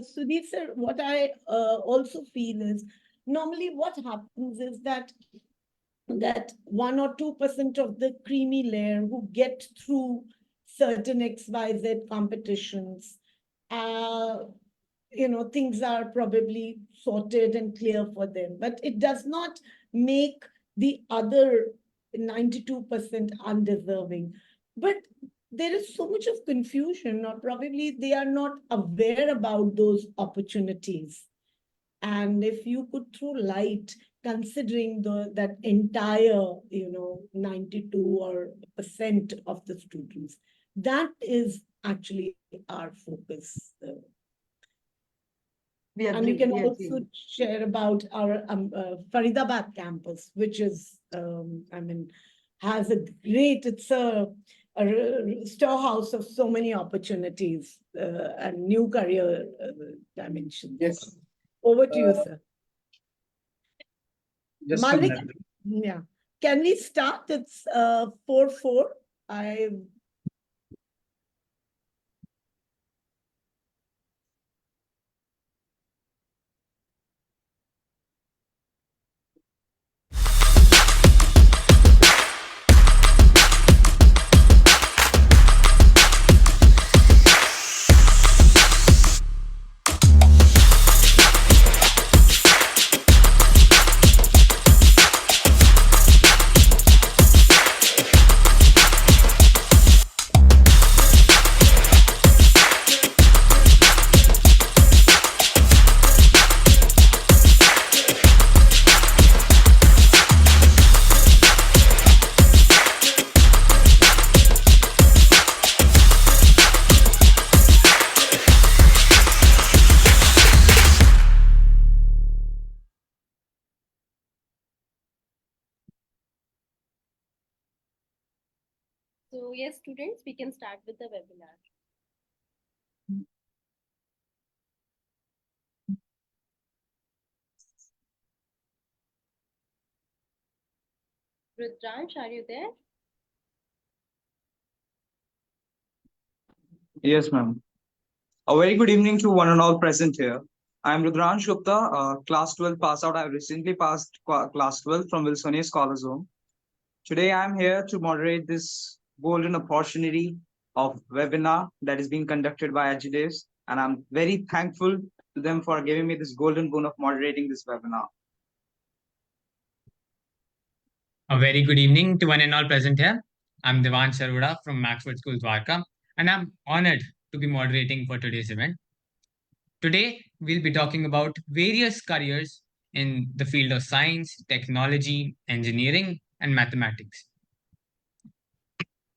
Sudhir sir, what I also feel is normally what happens is that 1 or 2% of the creamy layer who get through certain XYZ competitions, uh, things are probably sorted and clear for them. But it does not make the other 92% undeserving. But there is so much of confusion, or probably they are not aware about those opportunities. And if you could throw light, considering that entire 92 or percent of the students, that is actually our focus. We And agree. you can We also agree. share about our Faridabad campus, which is, has a great, it's a storehouse of so many opportunities and new career dimensions. Yes. Over to you, sir. Just a Malik, minute. yeah. Can we start? It's 4-4. I So yes, students, we can start with the webinar. Rudransh, are you there? Yes, ma'am. A very good evening to one and all present here. I am Rudransh Gupta, class 12 pass out. I recently passed class 12 from Wilsonian Scholars Home. Today I am here to moderate this golden opportunity of webinar that is being conducted by Agidaves, and I'm very thankful to them for giving me this golden boon of moderating this webinar. A very good evening to one and all present here. I'm Devansh Sarvada from Maxwell School Dwarka, and I'm honored to be moderating for today's event. Today, we'll be talking about various careers in the field of science, technology, engineering, and mathematics.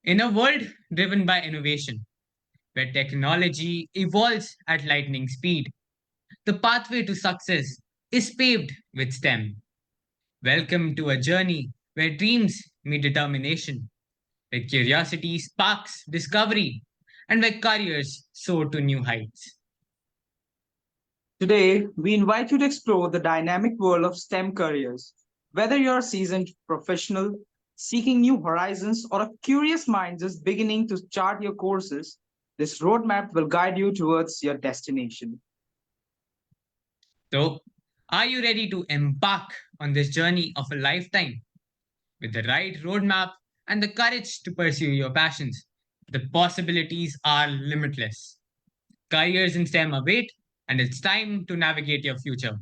In a world driven by innovation, where technology evolves at lightning speed, the pathway to success is paved with STEM. Welcome to a journey where dreams meet determination, where curiosity sparks discovery, and where careers soar to new heights. Today, we invite you to explore the dynamic world of STEM careers. Whether you're a seasoned professional seeking new horizons or a curious mind just beginning to chart your courses, this roadmap will guide you towards your destination. So, are you ready to embark on this journey of a lifetime? With the right roadmap and the courage to pursue your passions, the possibilities are limitless. Careers in STEM await, and it's time to navigate your future.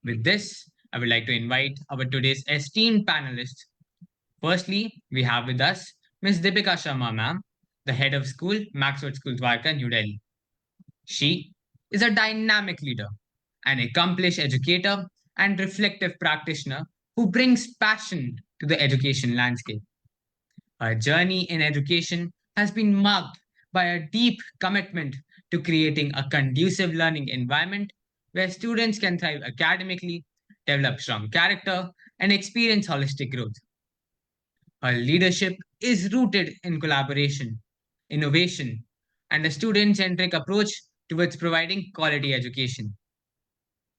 With this, I would like to invite our today's esteemed panelists. Firstly, we have with us Ms. Deepika Sharma, ma'am, the head of school, Maxwell School Dwarka, New Delhi. She is a dynamic leader, an accomplished educator, and reflective practitioner who brings passion to the education landscape. Her journey in education has been marked by a deep commitment to creating a conducive learning environment where students can thrive academically, develop strong character, and experience holistic growth. Her leadership is rooted in collaboration, innovation, and a student centric approach towards providing quality education.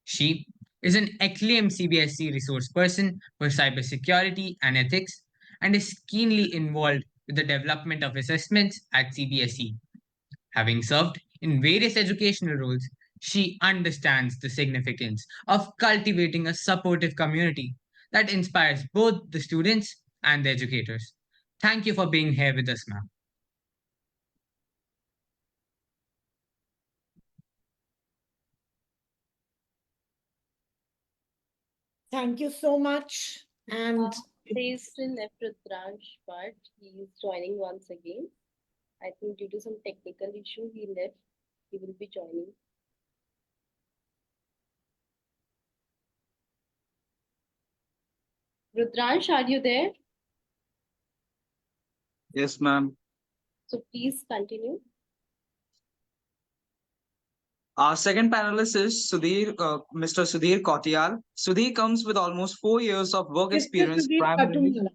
She is an acclaimed CBSE resource person for cybersecurity and ethics and is keenly involved with the development of assessments at CBSE. Having served in various educational roles, She understands the significance of cultivating a supportive community that inspires both the students and the educators. Thank you for being here with us, ma'am. Thank you so much. And They still left Rudransh, but he is joining once again. I think due to some technical issue, he left. He will be joining. Rudransh, are you there? Yes, ma'am. So please continue. Our second panelist is Mr. Sudhir Kotial. Sudhir comes with almost 4 years of work Mr. experience, Sudhir primarily Katumala.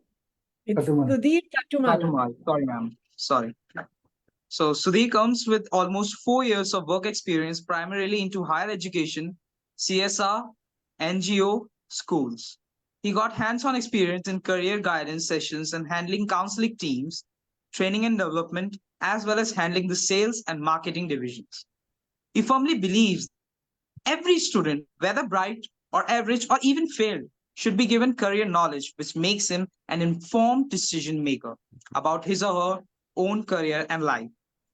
It's Katumala. Sudhir Katumala. Katumal. Sorry, ma'am. Sorry. So Sudhir comes with almost 4 years of work experience, primarily into higher education, CSR, NGO, schools. He got hands-on experience in career guidance sessions and handling counseling teams, training and development, as well as handling the sales and marketing divisions. He firmly believes every student, whether bright or average or even failed, should be given career knowledge, which makes him an informed decision maker about his or her own career and life.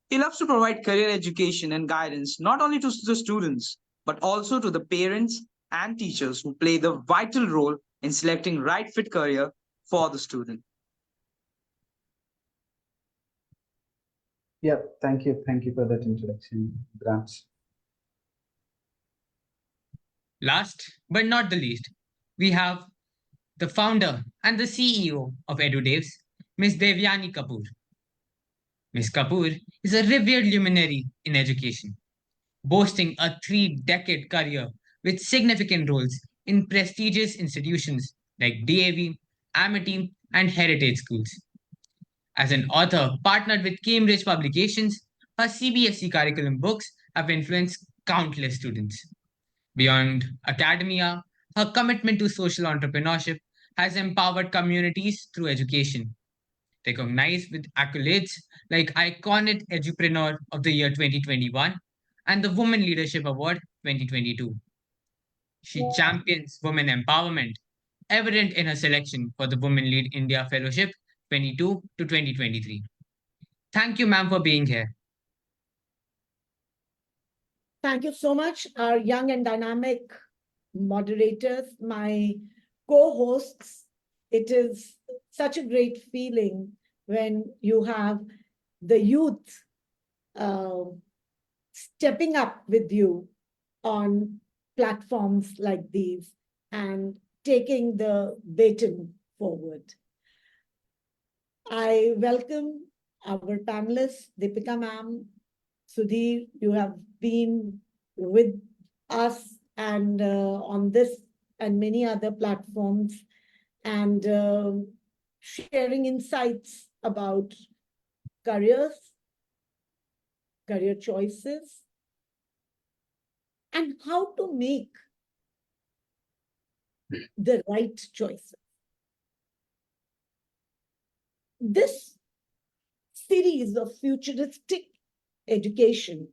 He loves to provide career education and guidance not only to the students, but also to the parents and teachers who play the vital role in selecting right fit career for the student. Yeah, thank you. Thank you for that introduction, Grants. Last but not the least, we have the founder and the CEO of EduDaves, Ms. Devyani Kapoor. Ms. Kapoor is a revered luminary in education, boasting a 3-decade career with significant roles in prestigious institutions like DAV, Amity, and heritage schools. As an author partnered with Cambridge Publications, her CBSE curriculum books have influenced countless students. Beyond academia, her commitment to social entrepreneurship has empowered communities through education. Recognized with accolades like Iconic Edupreneur of the Year 2021 and the Women Leadership Award 2022. She champions women empowerment, evident in her selection for the Women Lead India Fellowship 22 to 2023. Thank you, ma'am, for being here. Thank you so much, our young and dynamic moderators, my co-hosts. It is such a great feeling when you have the youth stepping up with you on platforms like these and taking the baton forward. I welcome our panelists, Deepika ma'am, Sudhir, you have been with us and on this and many other platforms and sharing insights about careers, career choices, and how to make the right choices. This series of futuristic education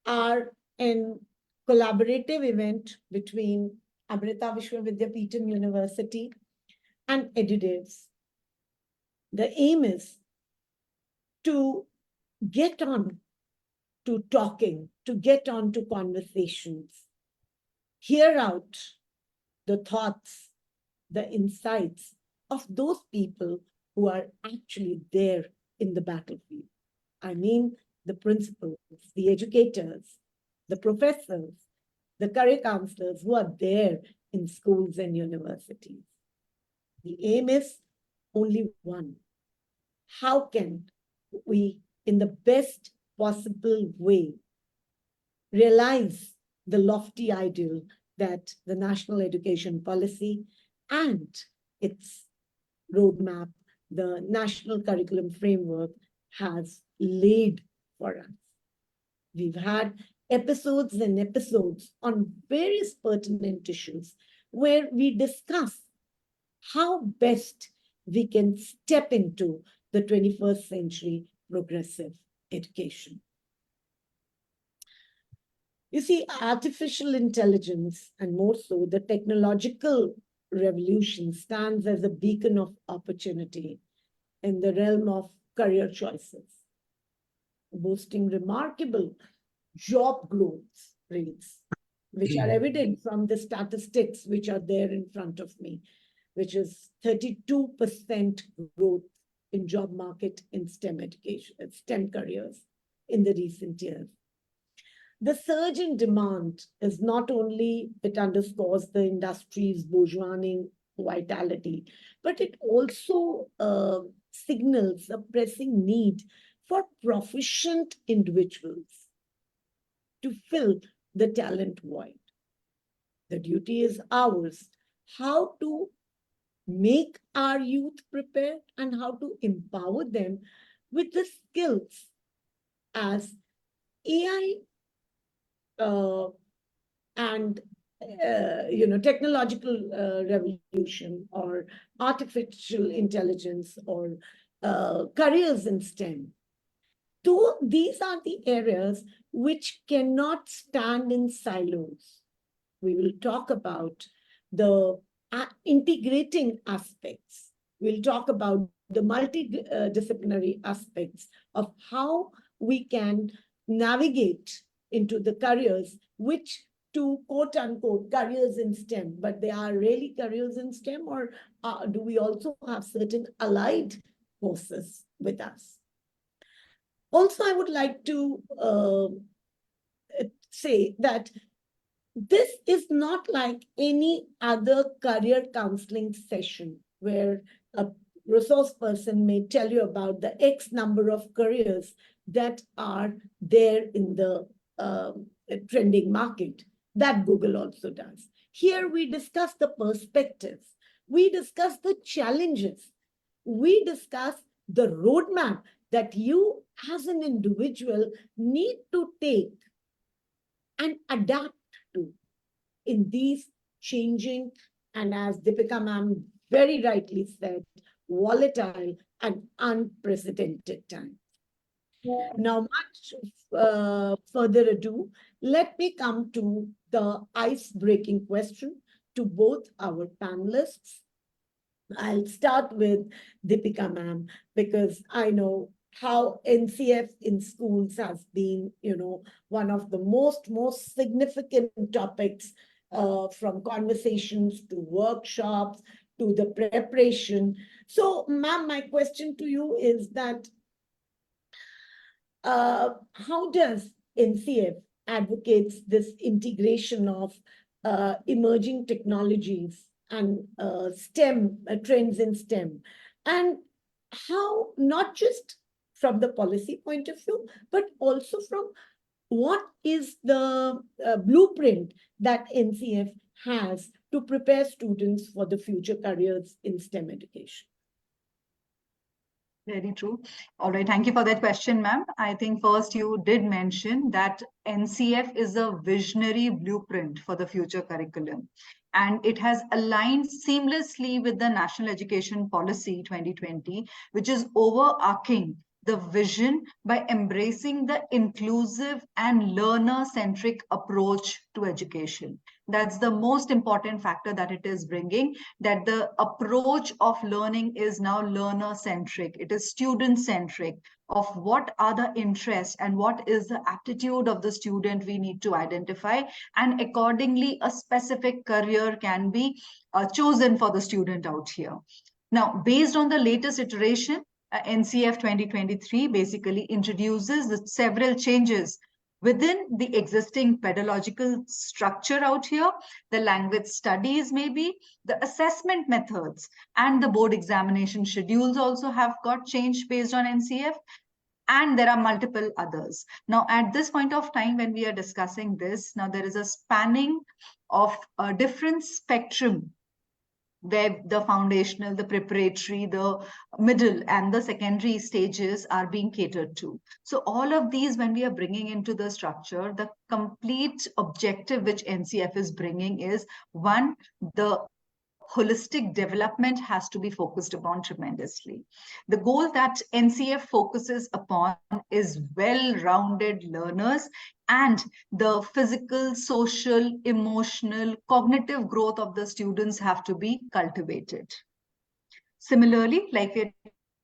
are an collaborative event between Amrita Vishwa Vidyapeetham University and EduDaves. The aim is to get on to talking, to get on to conversations, hear out the thoughts, the insights of those people who are actually there in the battlefield. I mean, the principals, the educators, the professors, the career counselors who are there in schools and universities. The aim is only one. How can we, in the best possible way, realize the lofty ideal that the National Education Policy and its roadmap, the National Curriculum Framework, has laid for us? We've had episodes and episodes on various pertinent issues where we discuss how best we can step into the 21st century progressive education. You see, artificial intelligence, and more so the technological revolution, stands as a beacon of opportunity in the realm of career choices, boasting remarkable job growth rates, which are evident from the statistics which are there in front of me, which is 32% growth in job market in STEM education, STEM careers in the recent years. The surge in demand is not only, it underscores the industry's bourgeoising vitality, but it also signals a pressing need for proficient individuals to fill the talent void. The duty is ours, how to make our youth prepared and how to empower them with the skills as AI and technological revolution or artificial intelligence or careers in STEM. These are the areas which cannot stand in silos. We will talk about the integrating aspects. We'll talk about the multidisciplinary aspects of how we can navigate into the careers, which to quote unquote careers in STEM, but they are really careers in STEM, or do we also have certain allied courses with us? Also, I would like to say that this is not like any other career counseling session where a resource person may tell you about the X number of careers that are there in the trending market that Google also does. Here we discuss the perspectives, we discuss the challenges, we discuss the roadmap that you as an individual need to take and adapt to in these changing, and as Deepika ma'am very rightly said, volatile and unprecedented times. Now, much further ado, let me come to the ice-breaking question to both our panelists. I'll start with Deepika ma'am, because I know how NCF in schools has been, one of the most significant topics, from conversations to workshops to the preparation. So, ma'am, my question to you is that how does NCF advocates this integration of emerging technologies and STEM trends in STEM, and how, not just from the policy point of view, but also from what is the blueprint that NCF has to prepare students for the future careers in STEM education? Very true. All right. Thank you for that question, ma'am. I think first you did mention that NCF is a visionary blueprint for the future curriculum, and it has aligned seamlessly with the National Education Policy 2020, which is overarching the vision by embracing the inclusive and learner-centric approach to education. That's the most important factor that it is bringing, that the approach of learning is now learner-centric. It is student-centric, of what are the interests and what is the aptitude of the student we need to identify, and accordingly a specific career can be chosen for the student out here. Now, based on the latest iteration, NCF 2023 basically introduces the several changes within the existing pedagogical structure out here, the language studies maybe, the assessment methods, and the board examination schedules also have got changed based on NCF, and there are multiple others. Now, at this point of time, when we are discussing this, now there is a spanning of a different spectrum where the foundational, the preparatory, the middle, and the secondary stages are being catered to. So all of these, when we are bringing into the structure, the complete objective which NCF is bringing is, one, the holistic development has to be focused upon tremendously. The goal that NCF focuses upon is well-rounded learners, and the physical, social, emotional, cognitive growth of the students have to be cultivated. Similarly, like we're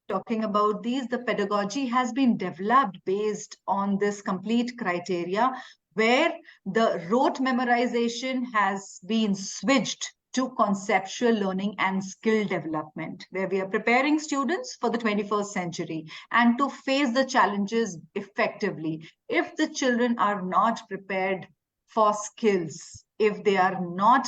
talking about these, the pedagogy has been developed based on this complete criteria, where the rote memorization has been switched to conceptual learning and skill development, where we are preparing students for the 21st century and to face the challenges effectively. If the children are not prepared for skills, if they are not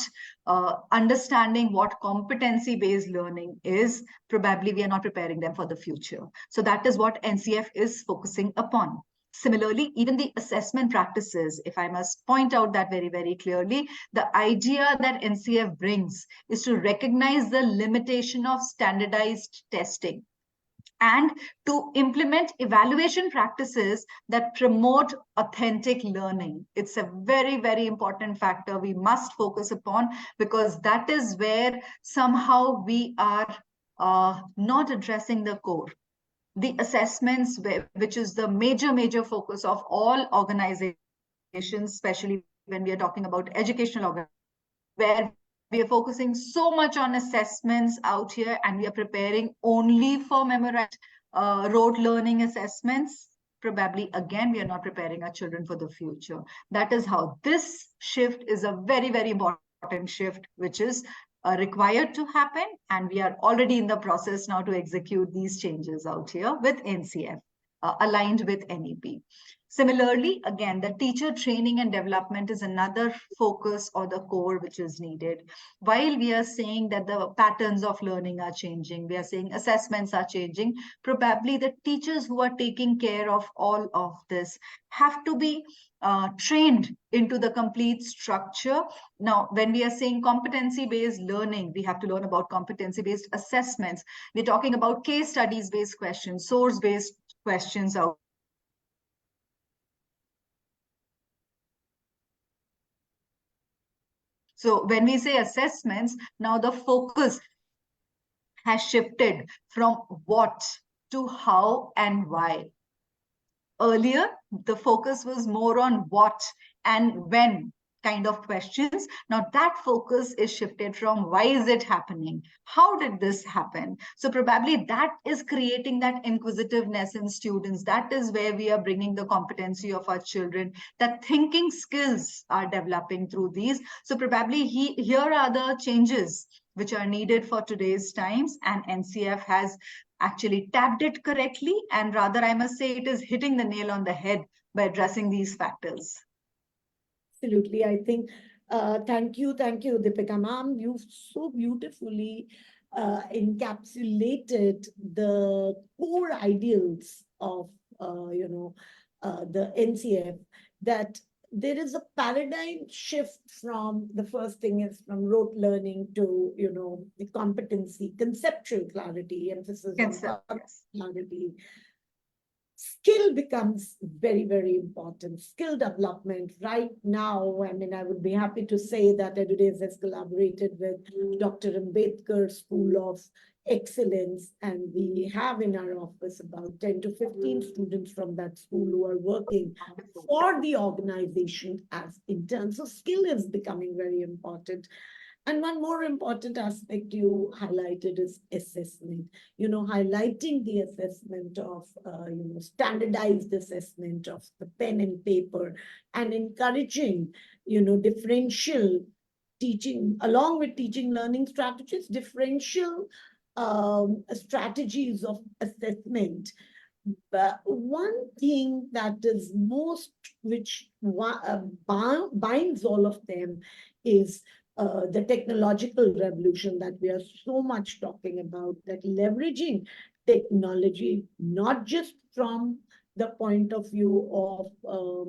understanding what competency-based learning is, probably we are not preparing them for the future. So that is what NCF is focusing upon. Similarly, even the assessment practices, if I must point out that very, very clearly, the idea that NCF brings is to recognize the limitation of standardized testing and to implement evaluation practices that promote authentic learning. It's a very, very important factor we must focus upon, because that is where somehow we are not addressing the core. The assessments, which is the major focus of all organizations, especially when we are talking about educational organizations, where we are focusing so much on assessments out here, and we are preparing only for memorized rote learning assessments. Probably, again, we are not preparing our children for the future. That is how this shift is a very, very important shift, which is required to happen. And we are already in the process now to execute these changes out here with NCF, aligned with NEP. Similarly, again, the teacher training and development is another focus or the core which is needed. While we are saying that the patterns of learning are changing, we are saying assessments are changing, probably the teachers who are taking care of all of this have to be trained into the complete structure. Now, when we are saying competency-based learning, we have to learn about competency-based assessments. We're talking about case studies-based questions, source-based questions out. So when we say assessments, now the focus has shifted from what to how and why. Earlier, the focus was more on what and when kind of questions. Now that focus is shifted from why is it happening? How did this happen? So probably that is creating that inquisitiveness in students. That is where we are bringing the competency of our children, that thinking skills are developing through these. So probably here are the changes which are needed for today's times, and NCF has actually tapped it correctly, and rather I must say it is hitting the nail on the head by addressing these factors. Absolutely. I think, thank you, Deepika ma'am. You've so beautifully encapsulated the core ideals of, the NCF, that there is a paradigm shift from, the first thing is from rote learning to, the competency, conceptual clarity, emphasis on clarity. Skill becomes very, very important. Skill development right now. I mean, I would be happy to say that EduDays has collaborated with Dr. Ambedkar School of Excellence, and we have in our office about 10 to 15 students from that school who are working for the organization as interns. So skill is becoming very important. And one more important aspect you highlighted is assessment, highlighting the assessment of, standardized assessment of the pen and paper, and encouraging, differential teaching, along with teaching learning strategies, differential strategies of assessment. But one thing that is most, which binds all of them, is the technological revolution that we are so much talking about, that leveraging technology, not just from the point of view of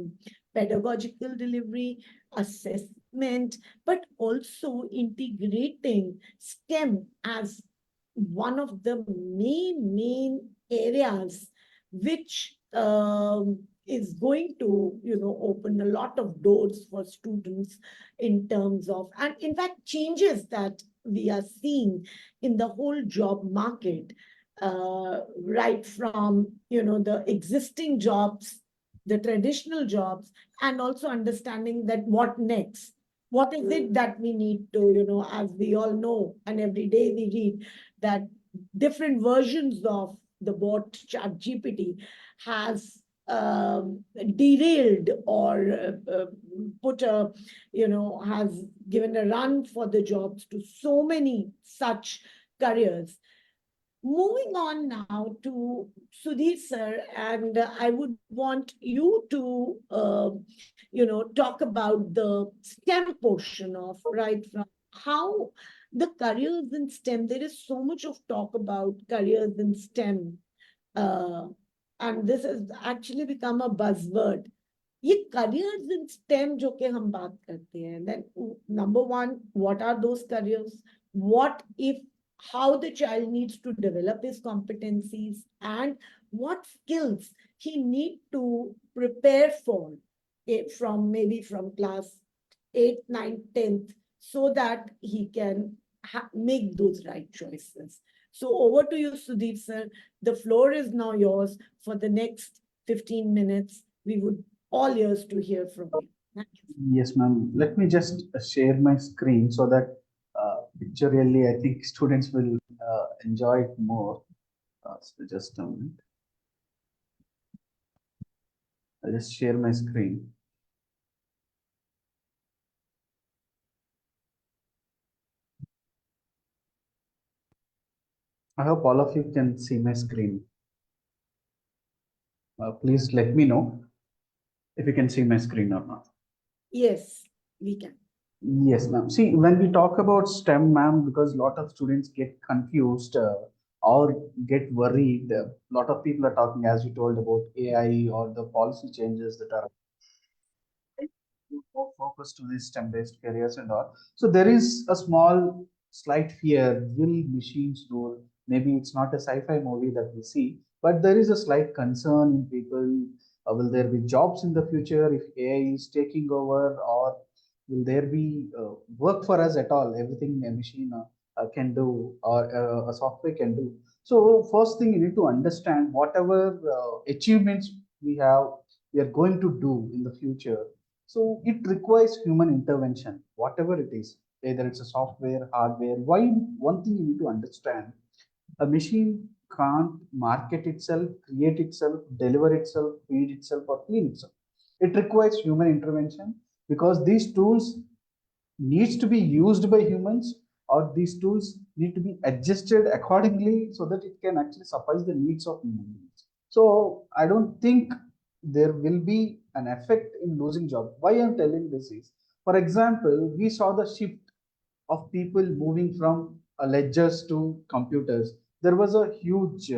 pedagogical delivery, assessment, but also integrating STEM as one of the main areas which is going to, open a lot of doors for students in terms of, and in fact, changes that we are seeing in the whole job market, right from, the existing jobs, the traditional jobs, and also understanding that what next? What is it that we need to, as we all know, and every day we read that different versions of the bot ChatGPT has derailed or put a, has given a run for the jobs to so many such careers. Moving on now to Sudhir sir, and I would want you to, talk about the STEM portion of right from how the careers in STEM. There is so much of talk about careers in STEM, uh, and this has actually become a buzzword. ये careers in STEM जो कि हम बात करते हैं, then number one, what are those careers? What if, how the child needs to develop his competencies, and what skills he need to prepare for it from maybe from class 8, 9, 10th, so that he can make those right choices. So over to you, Sudeep sir. The floor is now yours for the next 15 minutes. We would all ears to hear from you. Thank you. Yes, ma'am. Let me just share my screen so that picture really, I think students will enjoy it more. So just a minute. I'll just share my screen. I hope all of you can see my screen. Please let me know if you can see my screen or not. Yes, we can. Yes, ma'am. See, when we talk about STEM, ma'am, because a lot of students get confused or get worried, a lot of people are talking, as you told, about AI or the policy changes that are more focused to these STEM-based careers and all. So there is a small, slight fear: will machines rule? Maybe it's not a sci-fi movie that we see, but there is a slight concern in people. Will there be jobs in the future if AI is taking over, or will there be work for us at all? Everything a machine can do, or a software can do. So first thing, you need to understand whatever achievements we have, we are going to do in the future. So it requires human intervention, whatever it is, either it's a software, hardware. Why? One thing you need to understand: a machine can't market itself, create itself, deliver itself, feed itself, or clean itself. It requires human intervention, because these tools needs to be used by humans, or these tools need to be adjusted accordingly so that it can actually suffice the needs of human beings. So I don't think there will be an effect in losing jobs. Why I'm telling this is, for example, we saw the shift of people moving from ledgers to computers. There was a huge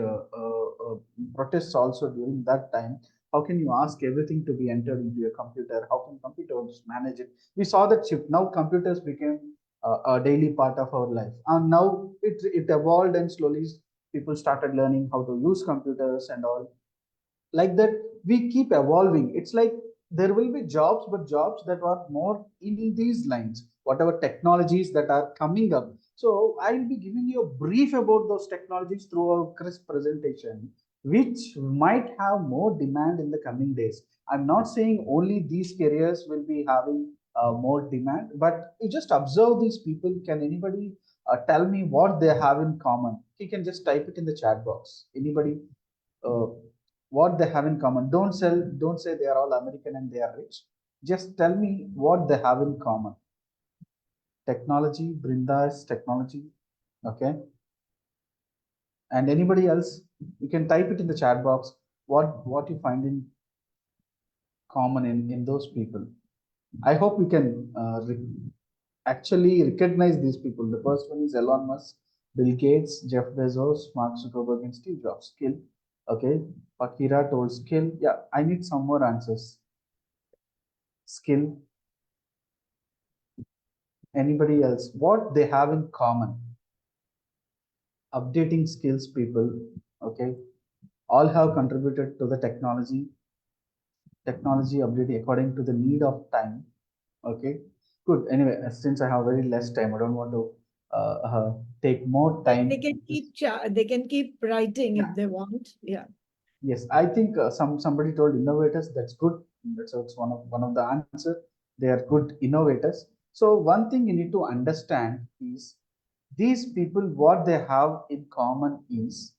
protest also during that time. How can you ask everything to be entered into a computer? How can computers manage it? We saw that shift. Now computers became a daily part of our life, and now it evolved, and slowly people started learning how to use computers and all. Like that, we keep evolving. It's like there will be jobs, but jobs that are more in these lines, whatever technologies that are coming up. So I'll be giving you a brief about those technologies through a crisp presentation, which might have more demand in the coming days. I'm not saying only these careers will be having more demand, but you just observe these people. Can anybody tell me what they have in common? You can just type it in the chat box. Anybody, uh, what they have in common? Don't say they are all American and they are rich. Just tell me what they have in common. Technology, Brinda's technology. Okay. And anybody else, you can type it in the chat box. What you find in common in those people. I hope you can actually recognize these people. The first one is Elon Musk, Bill Gates, Jeff Bezos, Mark Zuckerberg, and Steve Jobs. Skill. Okay. Pakira told skill. Yeah, I need some more answers. Skill. Anybody else? What they have in common? Updating skills people. Okay. All have contributed to the technology. Technology updating according to the need of time. Okay. Good. Anyway, since I have very less time, I don't want to take more time. They can they can keep writing Yeah. if they want. Yeah. Yes, I think somebody told innovators. That's good. That's one of the answer. They are good innovators. So one thing you need to understand is these people, what they have in common is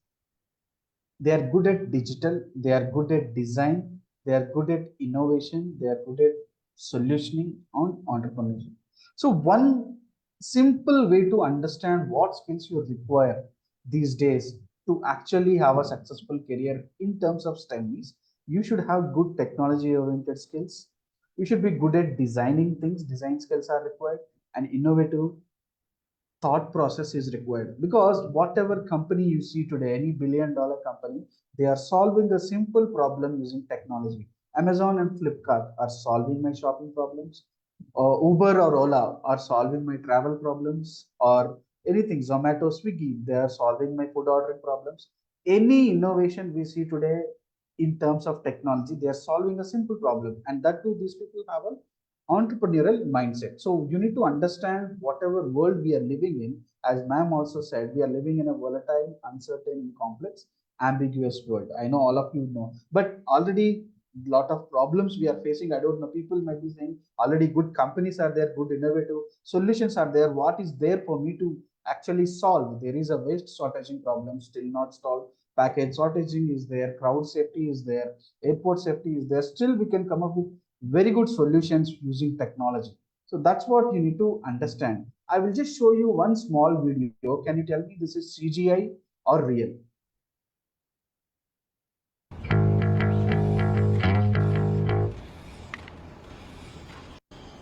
they are good at digital, they are good at design, they are good at innovation, they are good at solutioning on entrepreneurship. So one simple way to understand what skills you require these days to actually have a successful career in terms of STEM is you should have good technology oriented skills. You should be good at designing things, design skills are required, and innovative thought process is required, because whatever company you see today, any billion-dollar company, they are solving a simple problem using technology. Amazon and Flipkart are solving my shopping problems. Uber or Ola are solving my travel problems, or anything, Zomato, Swiggy, they are solving my food ordering problems. Any innovation we see today in terms of technology, they are solving a simple problem, and that too these people have a entrepreneurial mindset. So you need to understand whatever world we are living in. As ma'am also said, we are living in a volatile, uncertain, complex, ambiguous world. I know all of you know, but already lot of problems we are facing. I don't know. People might be saying already good companies are there, good innovative solutions are there. What is there for me to actually solve? There is a waste shortaging problem still not solved. Package shortaging is there. Crowd safety is there. Airport safety is there. Still, we can come up with very good solutions using technology. So that's what you need to understand. I will just show you one small video. Can you tell me this is CGI or real?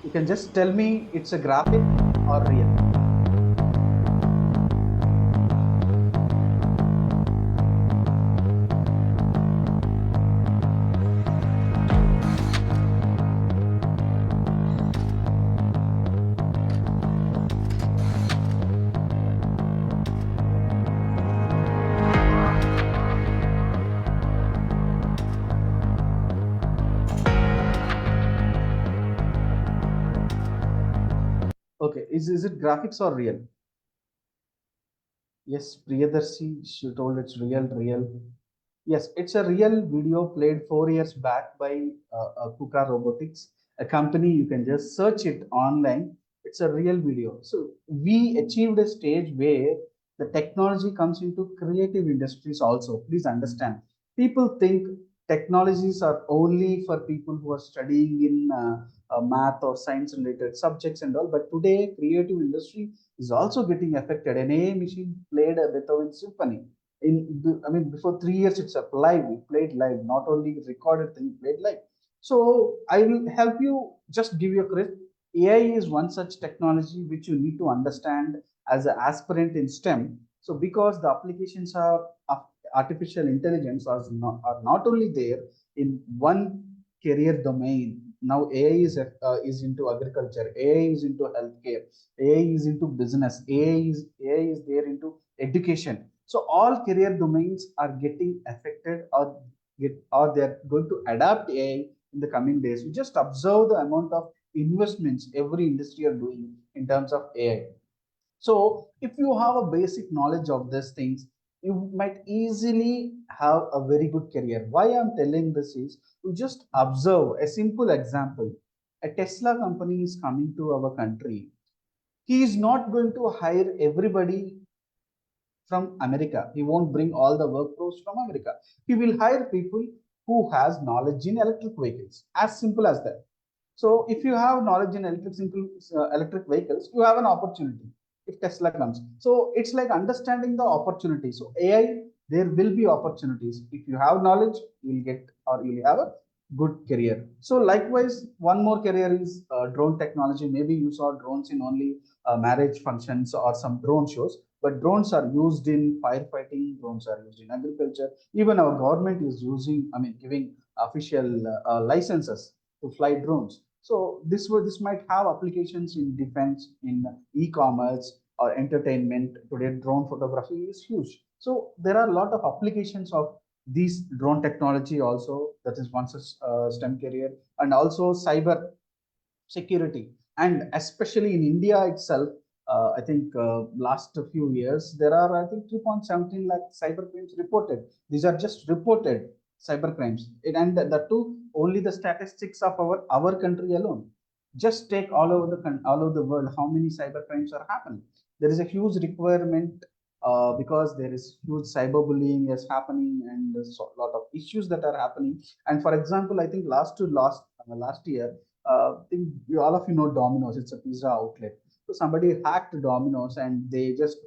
You can just tell me it's a graphic or real. Okay, is it graphics or real? Yes, Priyadarshi, she told it's real. Yes, it's a real video played 4 years back by Kuka Robotics, a company. You can just search it online. It's a real video. So we achieved a stage where the technology comes into creative industries also. Please understand. People think technologies are only for people who are studying in math or science related subjects and all. But today, creative industry is also getting affected. An AI machine played a Beethoven symphony I mean, before 3 years it's a live. We played live, not only recorded thing, played live. So I will help you. Just give you a credit. AI is one such technology which you need to understand as an aspirant in STEM. So because the applications of artificial intelligence are not only there in one career domain. Now AI is into agriculture. AI is into healthcare. AI is into business. AI is there into education. So all career domains are getting affected, or they're going to adapt AI in the coming days. You just observe the amount of investments every industry are doing in terms of AI. So if you have a basic knowledge of these things, you might easily have a very good career. Why I'm telling this is, you just observe a simple example. A Tesla company is coming to our country. He is not going to hire everybody from America. He won't bring all the workforce from America. He will hire people who has knowledge in electric vehicles. As simple as that. So if you have knowledge in electric vehicles, you have an opportunity if Tesla comes. So it's like understanding the opportunity. So AI, there will be opportunities. If you have knowledge, you'll get, or you'll have a good career. So likewise, one more career is drone technology. Maybe you saw drones in only marriage functions or some drone shows, but drones are used in firefighting, drones are used in agriculture. Even our government is using, I mean, giving official licenses to fly drones. So this might have applications in defense, in e-commerce or entertainment. Today, drone photography is huge. So there are a lot of applications of these drone technology also. That is one such STEM career, and also cyber security. And especially in India itself, I think last few years, there are, I think, 3.17 lakh cyber crimes reported. These are just reported cyber crimes. And the two, only the statistics of our country alone. Just take all over the world, how many cyber crimes are happening. There is a huge requirement because there is huge cyberbullying is happening, and there's a lot of issues that are happening. And for example, I think last year, I think all of you know Domino's. It's a pizza outlet. So somebody hacked Domino's and they just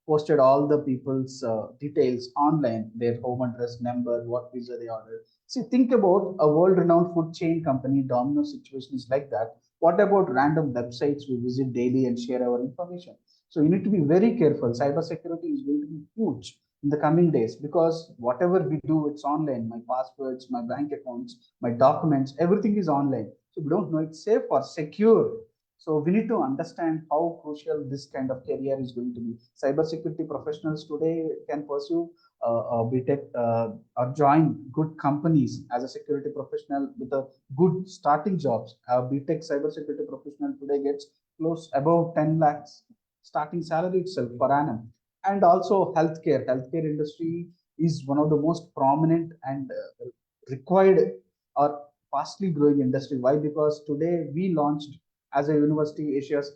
posted all the people's details online, their home address, number, what pizza they ordered. See, think about a world-renowned food chain company. Domino's situation is like that. What about random websites we visit daily and share our information? So you need to be very careful. Cybersecurity is going to be huge in the coming days because whatever we do, it's online. My passwords, my bank accounts, my documents, everything is online. So we don't know it's safe or secure. So we need to understand how crucial this kind of career is going to be. Cybersecurity professionals today can pursue BTech or join good companies as a security professional with a good starting jobs. A BTech cybersecurity professional today gets close above 10 lakhs starting salary itself per annum. And also healthcare industry is one of the most prominent and required or fastly growing industry. Why? Because today we launched as a university Asia's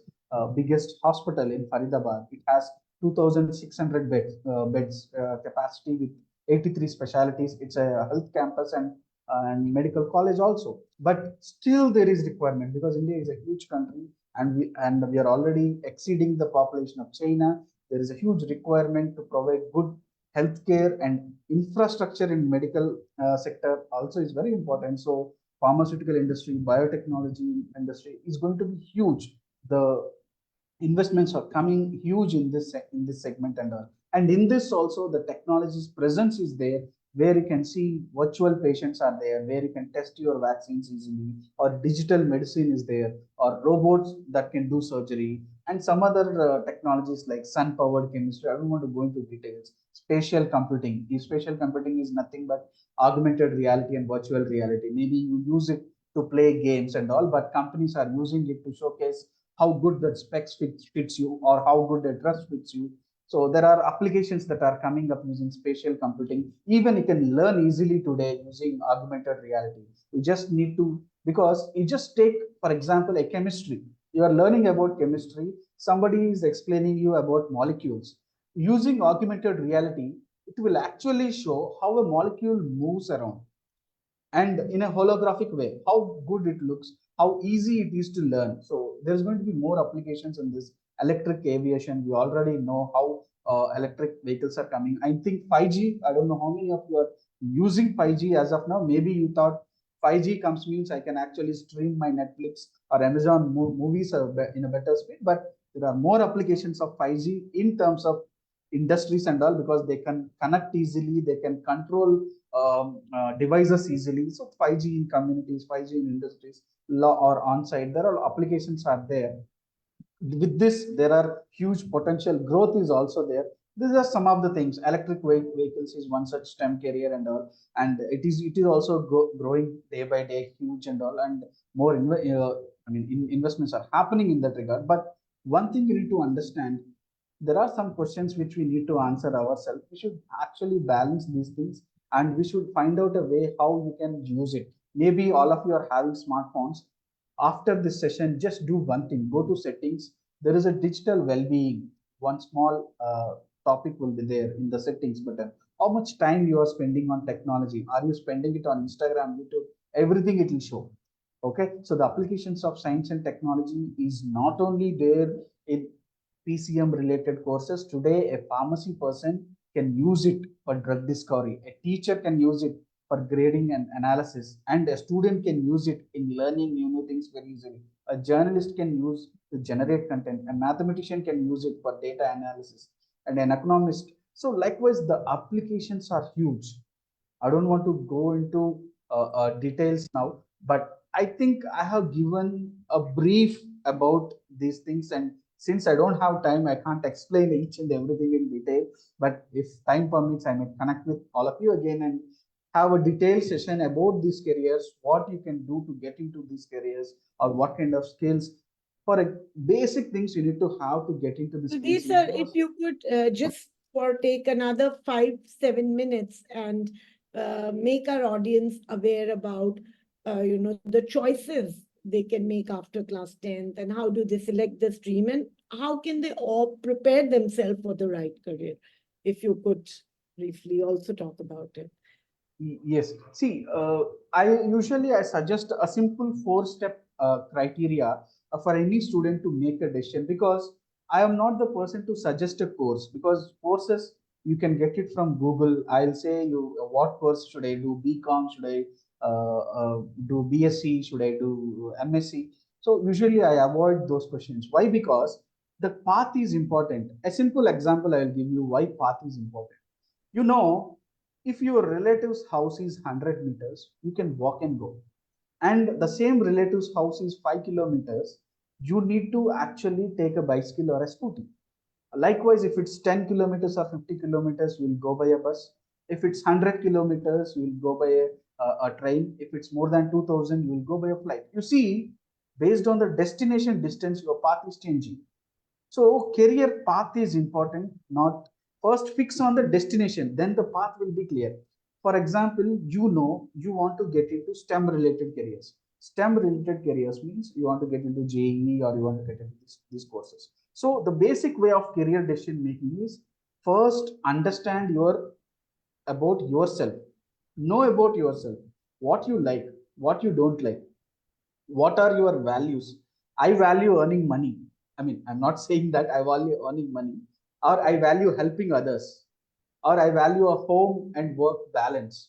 biggest hospital in Faridabad. It has 2,600 beds capacity with 83 specialties. It's a health campus and medical college also. But still there is requirement because India is a huge country and we are already exceeding the population of China. There is a huge requirement to provide good healthcare and infrastructure in medical sector also is very important. So pharmaceutical industry, biotechnology industry is going to be huge. The investments are coming huge in this segment and all. And in this also the technology's presence is there where you can see virtual patients are there, where you can test your vaccines easily, or digital medicine is there, or robots that can do surgery, and some other technologies like sun-powered chemistry. I don't want to go into details. Spatial computing. Spatial computing is nothing but augmented reality and virtual reality. Maybe you use it to play games and all, but companies are using it to showcase how good that specs fits you or how good the dress fits you. So there are applications that are coming up using spatial computing. Even you can learn easily today using augmented reality. You just need to, because you just take, for example, a chemistry. You are learning about chemistry. Somebody is explaining you about molecules. Using augmented reality, it will actually show how a molecule moves around and in a holographic way, how good it looks, how easy it is to learn. So there's going to be more applications in this electric aviation. We already know how electric vehicles are coming. I think 5G, I don't know how many of you are using 5G as of now. Maybe you thought 5G comes means I can actually stream my Netflix or Amazon movies in a better speed. But there are more applications of 5G in terms of industries and all because they can connect easily, they can control devices easily. So 5G in communities, 5G in industries, law or on-site, there are applications are there. With this, there are huge potential growth is also there. These are some of the things. Electric vehicles is one such STEM career and all, and it is also growing day by day, huge and all, and more. Investments are happening in that regard. But one thing you need to understand, there are some questions which we need to answer ourselves. We should actually balance these things, and we should find out a way how we can use it. Maybe all of you are having smartphones. After this session, just do one thing, go to settings. There is a digital well-being. One small topic will be there in the settings button. How much time you are spending on technology? Are you spending it on Instagram, YouTube? Everything it will show. Okay, so the applications of science and technology is not only there in PCM related courses. Today, a pharmacy person can use it for drug discovery. A teacher can use it for grading and analysis, and a student can use it in learning new things very easily. A journalist can use to generate content. A mathematician can use it for data analysis, and an economist. So likewise, the applications are huge. I don't want to go into details now, but I think I have given a brief about these things. And since I don't have time, I can't explain each and everything in detail. But if time permits, I may connect with all of you again and have a detailed session about these careers, what you can do to get into these careers, or what kind of skills For a basic things you need to have to get into this So these PCM are, if course. you could just for take another 5-7 minutes and make our audience aware about, the choices they can make after class 10th and how do they select the stream and how can they all prepare themselves for the right career? If you could briefly also talk about it. Yes. See, I suggest a simple four-step criteria for any student to make a decision, because I am not the person to suggest a course, because courses you can get it from Google. I'll say you what course should I do? BCom, should I do BSc? Should I do MSc? So usually I avoid those questions. Why? Because the path is important. A simple example I will give you why path is important. You know, if your relative's house is 100 meters, you can walk and go. And the same relative's house is 5 kilometers, you need to actually take a bicycle or a scooty. Likewise, if it's 10 kilometers or 50 kilometers, you will go by a bus. If it's 100 kilometers, you will go by a train. If it's more than 2000, you will go by a flight. You see, based on the destination distance, your path is changing. So career path is important, not first fix on the destination, then the path will be clear. For example, you know you want to get into STEM related careers. STEM related careers means you want to get into JEE or you want to get into these courses. So the basic way of career decision making is first understand about yourself. Know about yourself, what you like, what you don't like, what are your values. I value earning money. I mean, I'm not saying that I value earning money, or I value helping others, or I value a home and work balance.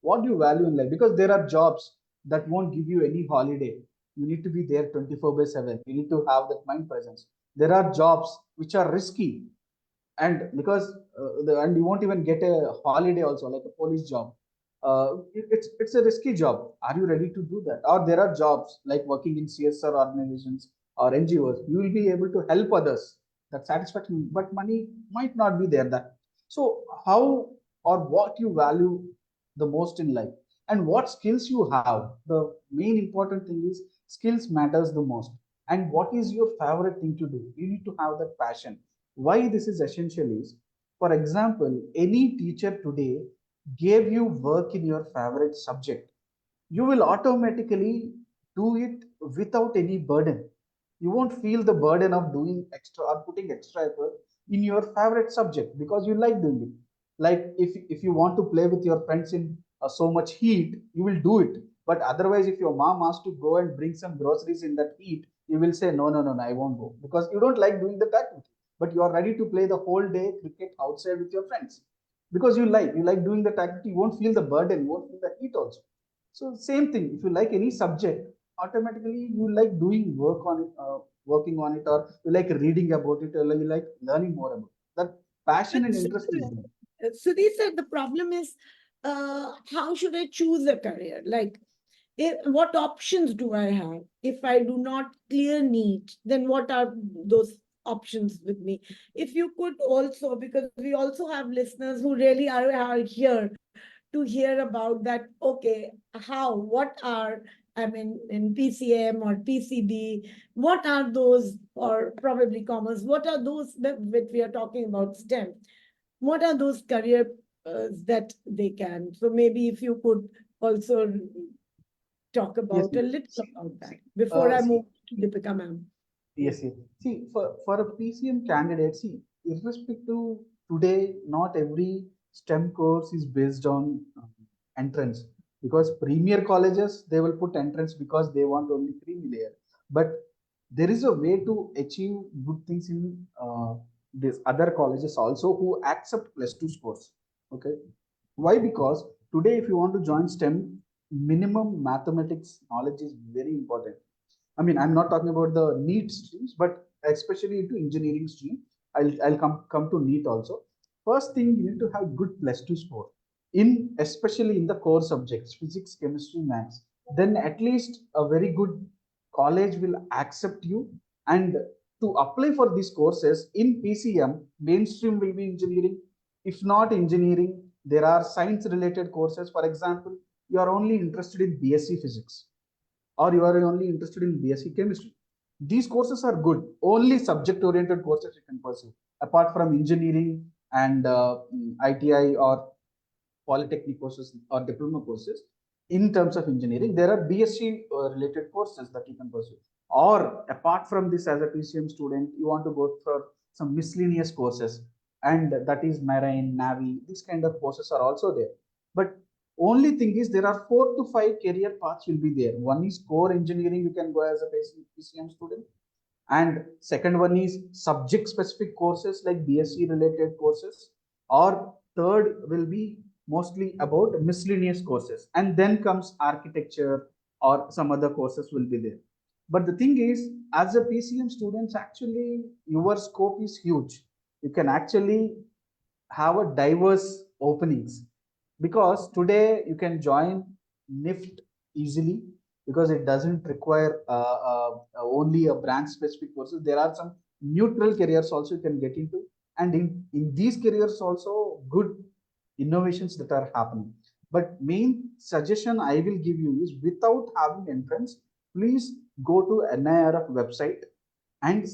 What do you value in life? Because there are jobs that won't give you any holiday. You need to be there 24 by 7. You need to have that mind presence. There are jobs which are risky, and because and you won't even get a holiday also, like a police job. It's a risky job. Are you ready to do that? Or there are jobs like working in CSR organizations or NGOs. You will be able to help others. That satisfaction, but money might not be there. That so how or what you value the most in life, and what skills you have. The main important thing is skills matters the most. And what is your favorite thing to do? You need to have that passion. Why this is essential is, for example, any teacher today gave you work in your favorite subject, you will automatically do it without any burden. You won't feel the burden of doing extra or putting extra effort in your favorite subject because you like doing it. Like if you want to play with your friends in so much heat, you will do it. But otherwise, if your mom asks to go and bring some groceries in that heat, you will say no, no, no, no, I won't go, because you don't like doing that activity. But you are ready to play the whole day cricket outside with your friends because you like doing that activity. You won't feel the burden, you won't feel the heat also. So same thing, if you like any subject, automatically you like doing working on it, or you like reading about it, or you like learning more about it. That passion But and interest is there. Sudhir said the problem is, how should I choose a career? Like, what options do I have? If I do not clear NEET, then what are those options with me? If you could also, because we also have listeners who really are here to hear about that. Okay, what are, I mean, in PCM or PCB, what are those, or probably commerce, what are those that we are talking about STEM? What are those career that they can? So maybe if you could also talk Yes, about a yes. little See, about that before I see, move to Deepika ma'am. yes, yes. See, for a PCM candidate, see, irrespective, today, not every STEM course is based on entrance, because premier colleges, they will put entrance because they want only creamy layer. But there is a way to achieve good things in these other colleges also who accept +2 scores. Okay. Why? Because today, if you want to join STEM, minimum mathematics knowledge is very important. I mean, I'm not talking about the NEET streams, but especially into engineering stream. I'll come to NEET also. First thing, you need to have good +2 score in, especially in the core subjects, physics, chemistry, maths. Then at least a very good college will accept you. And to apply for these courses in PCM, mainstream will be engineering. If not engineering, there are science related courses. For example, you are only interested in BSc physics, or you are only interested in BSc chemistry. these courses are good. Only subject oriented courses you can pursue apart from engineering and ITI or polytechnic courses or diploma courses. In terms of engineering, there are BSc related courses that you can pursue. Or apart from this, as a PCM student, you want to go for some miscellaneous courses, and that is marine, navy. These kind of courses are also there. But only thing is, there are 4 to 5 career paths will be there. One is core engineering, you can go as a PCM student, and second one is subject specific courses like BSc related courses, or third will be mostly about miscellaneous courses, and then comes architecture or some other courses will be there. But the thing is, as a PCM students, actually your scope is huge. You can actually have a diverse openings, because today you can join NIFT easily, because it doesn't require only a branch specific courses. There are some neutral careers also you can get into, and in these careers also good innovations that are happening. But main suggestion I will give you is, without having entrance, please go to NIRF website and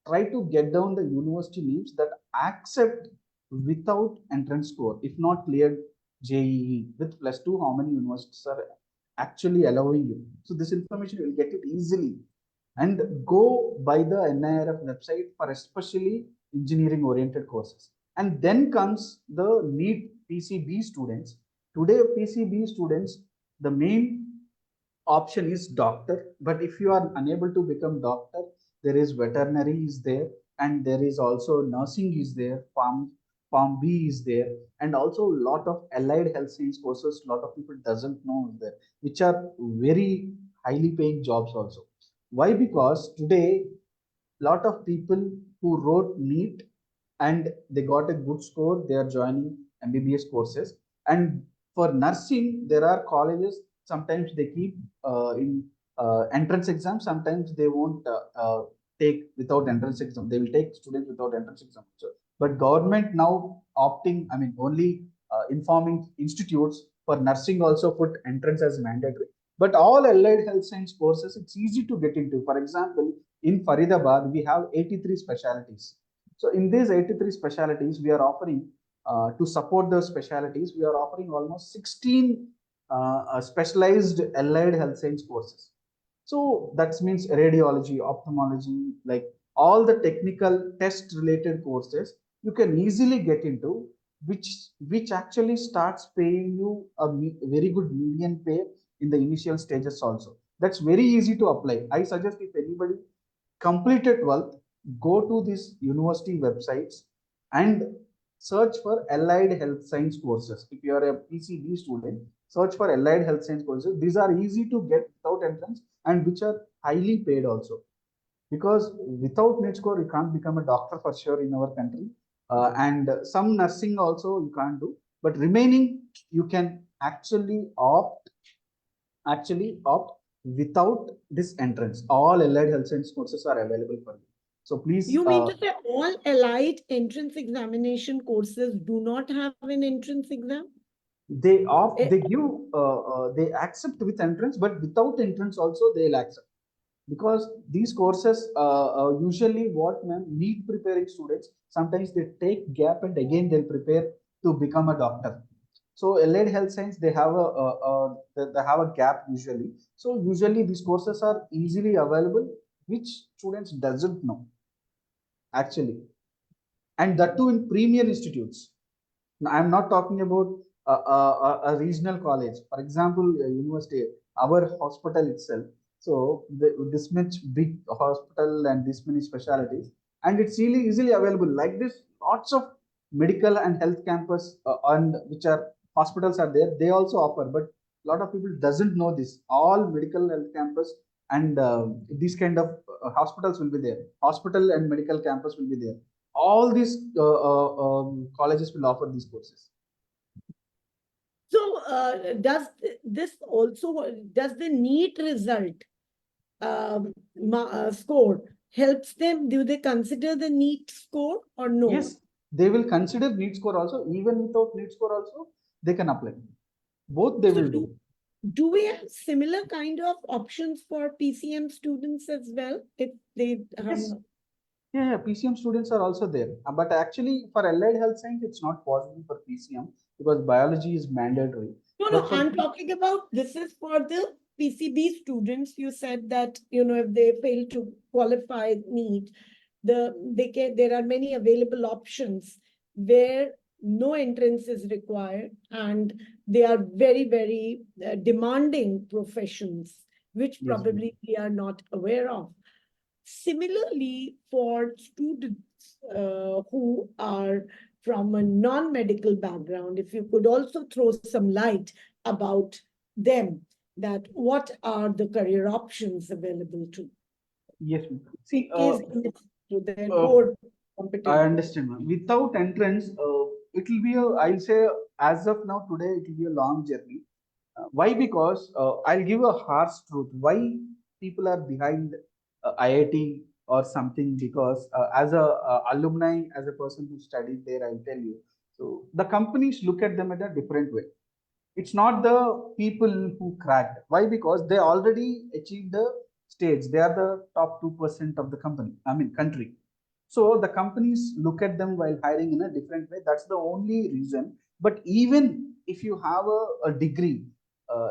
try to get down the university names that accept without entrance score. If not cleared JEE with +2, how many universities are actually allowing you? So this information you will get it easily, and go by the NIRF website for especially engineering oriented courses. And then comes the NEET PCB students. Today PCB students, the main option is doctor, but if you are unable to become doctor, there is veterinary is there, and there is also nursing is there, farm B is there, and also a lot of allied health science courses lot of people doesn't know is there, which are very highly paying jobs also. Why? Because today lot of people who wrote NEET and they got a good score, they are joining MBBS courses. And for nursing, there are colleges, sometimes they keep in entrance exam, sometimes they won't take without entrance exam. They will take students without entrance exam. So, but government now opting, I mean, only informing institutes for nursing also put entrance as mandatory. But all allied health science courses, it's easy to get into. For example, in Faridabad, we have 83 specialties. So in these 83 specialties, we are offering to support those specialties, we are offering almost 16 specialized allied health science courses. So that means radiology, ophthalmology, like all the technical test related courses, you can easily get into, which actually starts paying you a very good median pay in the initial stages also. That's very easy to apply. I suggest if anybody completed 12th, go to these university websites and search for allied health science courses. If you are a PCB student, search for allied health science courses. These are easy to get without entrance and which are highly paid also. Because without NEET score, you can't become a doctor for sure in our country. And some nursing also you can't do. But remaining, you can actually opt without this entrance. All allied health science courses are available for you. So please. You mean to say all allied entrance examination courses do not have an entrance exam? They they accept with entrance, but without entrance also they'll accept, because these courses usually what NEET preparing students, sometimes they take gap and again they'll prepare to become a doctor. So allied health science, they have they have a gap usually. So usually these courses are easily available, which students doesn't know actually, and that too in premier institutes. Now, I'm not talking about a regional college, for example, university, our hospital itself. So this much big hospital and this many specialties, and it's really easily available. Like this, lots of medical and health campus and which are hospitals are there. They also offer, but a lot of people doesn't know this. All medical health campus and these kind of hospitals will be there. Hospital and medical campus will be there. All these colleges will offer these courses. So does this also, does the NEET result score helps them? Do they consider the NEET score or no? Yes, they will consider NEET score also. Even without NEET score also, they can apply. Both they will do. do we have similar kind of options for PCM students as well? If they have Yes. Yeah, PCM students are also there. But actually, for allied health science, it's not possible for PCM because biology is mandatory. No, But no, for I'm talking about this is for the PCB students. You said that, you know, if they fail to qualify NEET, there are many available options where no entrance is required and they are very, very demanding professions, which yes, probably we are not aware of. Similarly, for students who are from a non-medical background, if you could also throw some light about them, that what are the career options available to, yes. Ma'am. in See, case to their uh, core I competence. understand, ma'am. Without entrance, it will be a, I'll say, as of now, today, it will be a long journey. Why? Because I'll give a harsh truth. Why people are behind IIT or something? Because as a alumni, as a person who studied there, I'll tell you. So the companies look at them in a different way. It's not the people who cracked. Why? Because they already achieved the stage. They are the top 2% of the company, I mean country. So the companies look at them while hiring in a different way. That's the only reason. But even if you have a degree,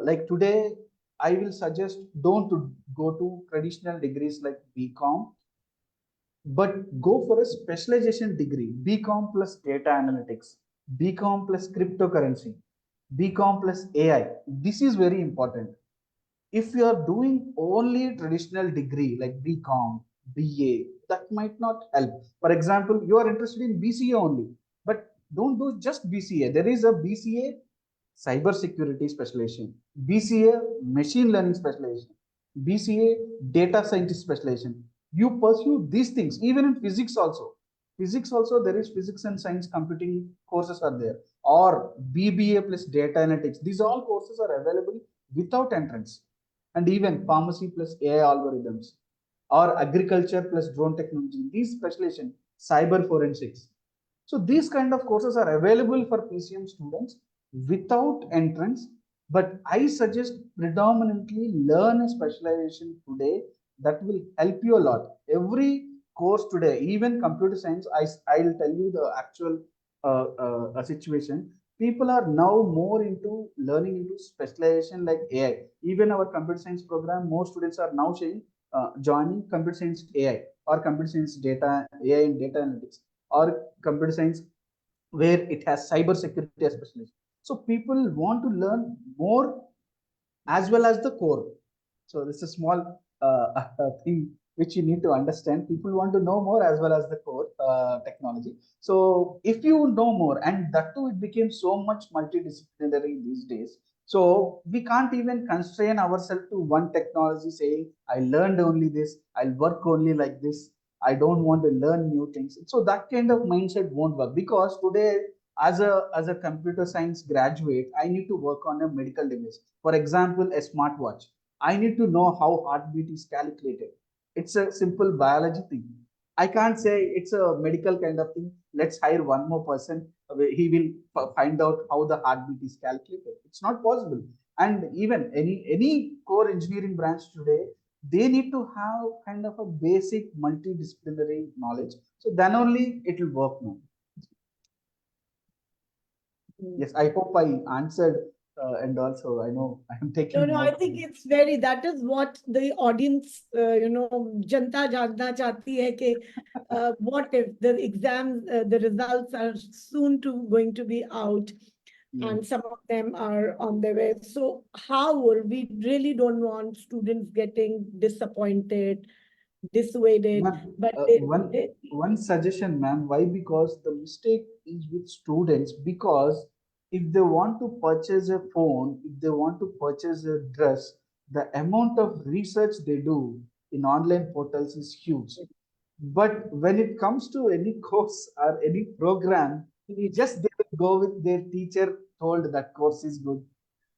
like today, I will suggest don't to go to traditional degrees like BCom, but go for a specialization degree. BCom plus data analytics, BCom plus cryptocurrency, BCom plus AI. This is very important. If you are doing only traditional degree like BCom, BA, that might not help. For example, you are interested in BCA only, but don't do just BCA. There is a BCA cyber security specialization, BCA machine learning specialization, BCA data scientist specialization. You pursue these things, even in physics also. Physics also, there is physics and science computing courses are there, or BBA plus data analytics. These all courses are available without entrance. And even pharmacy plus AI algorithms, or agriculture plus drone technology. These specialization, cyber forensics. So these kind of courses are available for PCM students without entrance. But I suggest predominantly learn a specialization today that will help you a lot. Every course today, even computer science, I'll tell you the actual situation. People are now more into learning into specialization like AI. Even our computer science program, most students are now saying joining computer science AI or computer science data AI and data analytics or computer science where it has cyber security as specialist. So people want to learn more as well as the core. So this is a small thing which you need to understand. People want to know more as well as the core technology. So if you know more, and that too, it became so much multidisciplinary these days. So we can't even constrain ourselves to one technology saying, I learned only this, I'll work only like this. I don't want to learn new things. So that kind of mindset won't work because today, as a computer science graduate, I need to work on a medical device. For example, a smartwatch. I need to know how heartbeat is calculated. It's a simple biology thing. I can't say it's a medical kind of thing. Let's hire one more person. He will find out how the heartbeat is calculated. It's not possible. And even any core engineering branch today, they need to have kind of a basic multidisciplinary knowledge. So then only it will work now. Yes, I hope I answered, and also I know I am No, taking no, more I think time. it's very, that is what the audience, जनता जानना चाहती है कि what if the exams, the results are soon going to be out and some of them are on their way. So how we really don't want students getting disappointed, dissuaded, Ma'am, but one suggestion, ma'am. Why? Because the mistake is with students. Because if they want to purchase a phone, if they want to purchase a dress, the amount of research they do in online portals is huge. But when it comes to any course or any program, just they will go with their teacher told that course is good.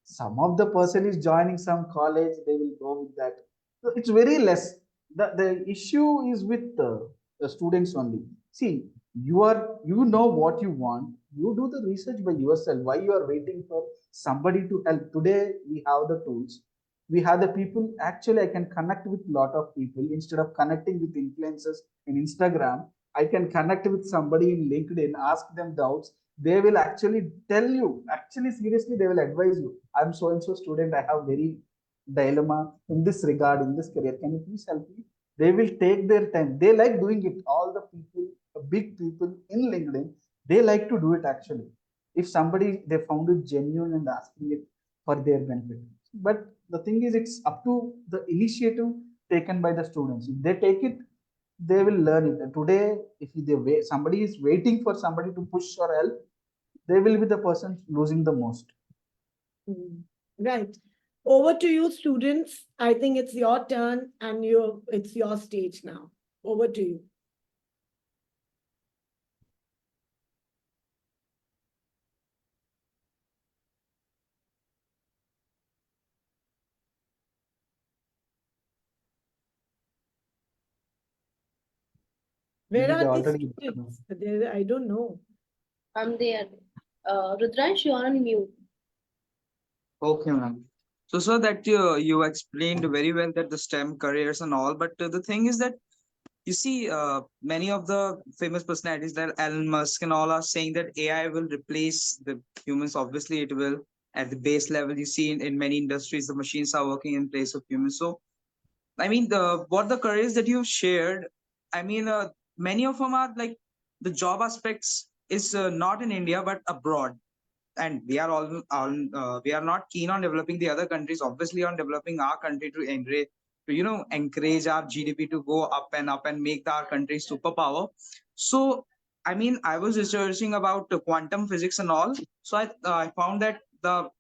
Some of the person is joining some college, they will go with that. So it's very less. The issue is with the students only. See, you know what you want, You do the research by yourself. Why you are waiting for somebody to help? Today we have the tools. We have the people. Actually, I can connect with lot of people instead of connecting with influencers in Instagram. I can connect with somebody in LinkedIn, ask them doubts. They will actually tell you. Actually, seriously, they will advise you. I'm so and so student. I have very dilemma in this regard, in this career. Can you please help me? They will take their time. They like doing it. All the people, big people in LinkedIn, they like to do it actually. If somebody they found it genuine and asking it for their benefit. But the thing is, it's up to the initiative taken by the students. If they take it, they will learn it. And today, if they wait, somebody is waiting for somebody to push or help, they will be the person losing the most. Right. Over to you, students. I think it's your turn and it's your stage now. Over to you. Where Maybe they are the already. students? I don't know. I'm there. Rudransh, you are on mute. Okay, ma'am. So, sir, that you explained very well that the STEM careers and all, but the thing is that you see, many of the famous personalities like Elon Musk and all are saying that AI will replace the humans. Obviously, it will. At the base level, you see in many industries, the machines are working in place of humans. So, I mean, the careers that you've shared, I mean, many of them are like the job aspects is not in India but abroad, and we are all we are not keen on developing the other countries. Obviously, on developing our country to encourage our GDP to go up and make our country superpower. So, I mean, I was researching about quantum physics and all. So I found that the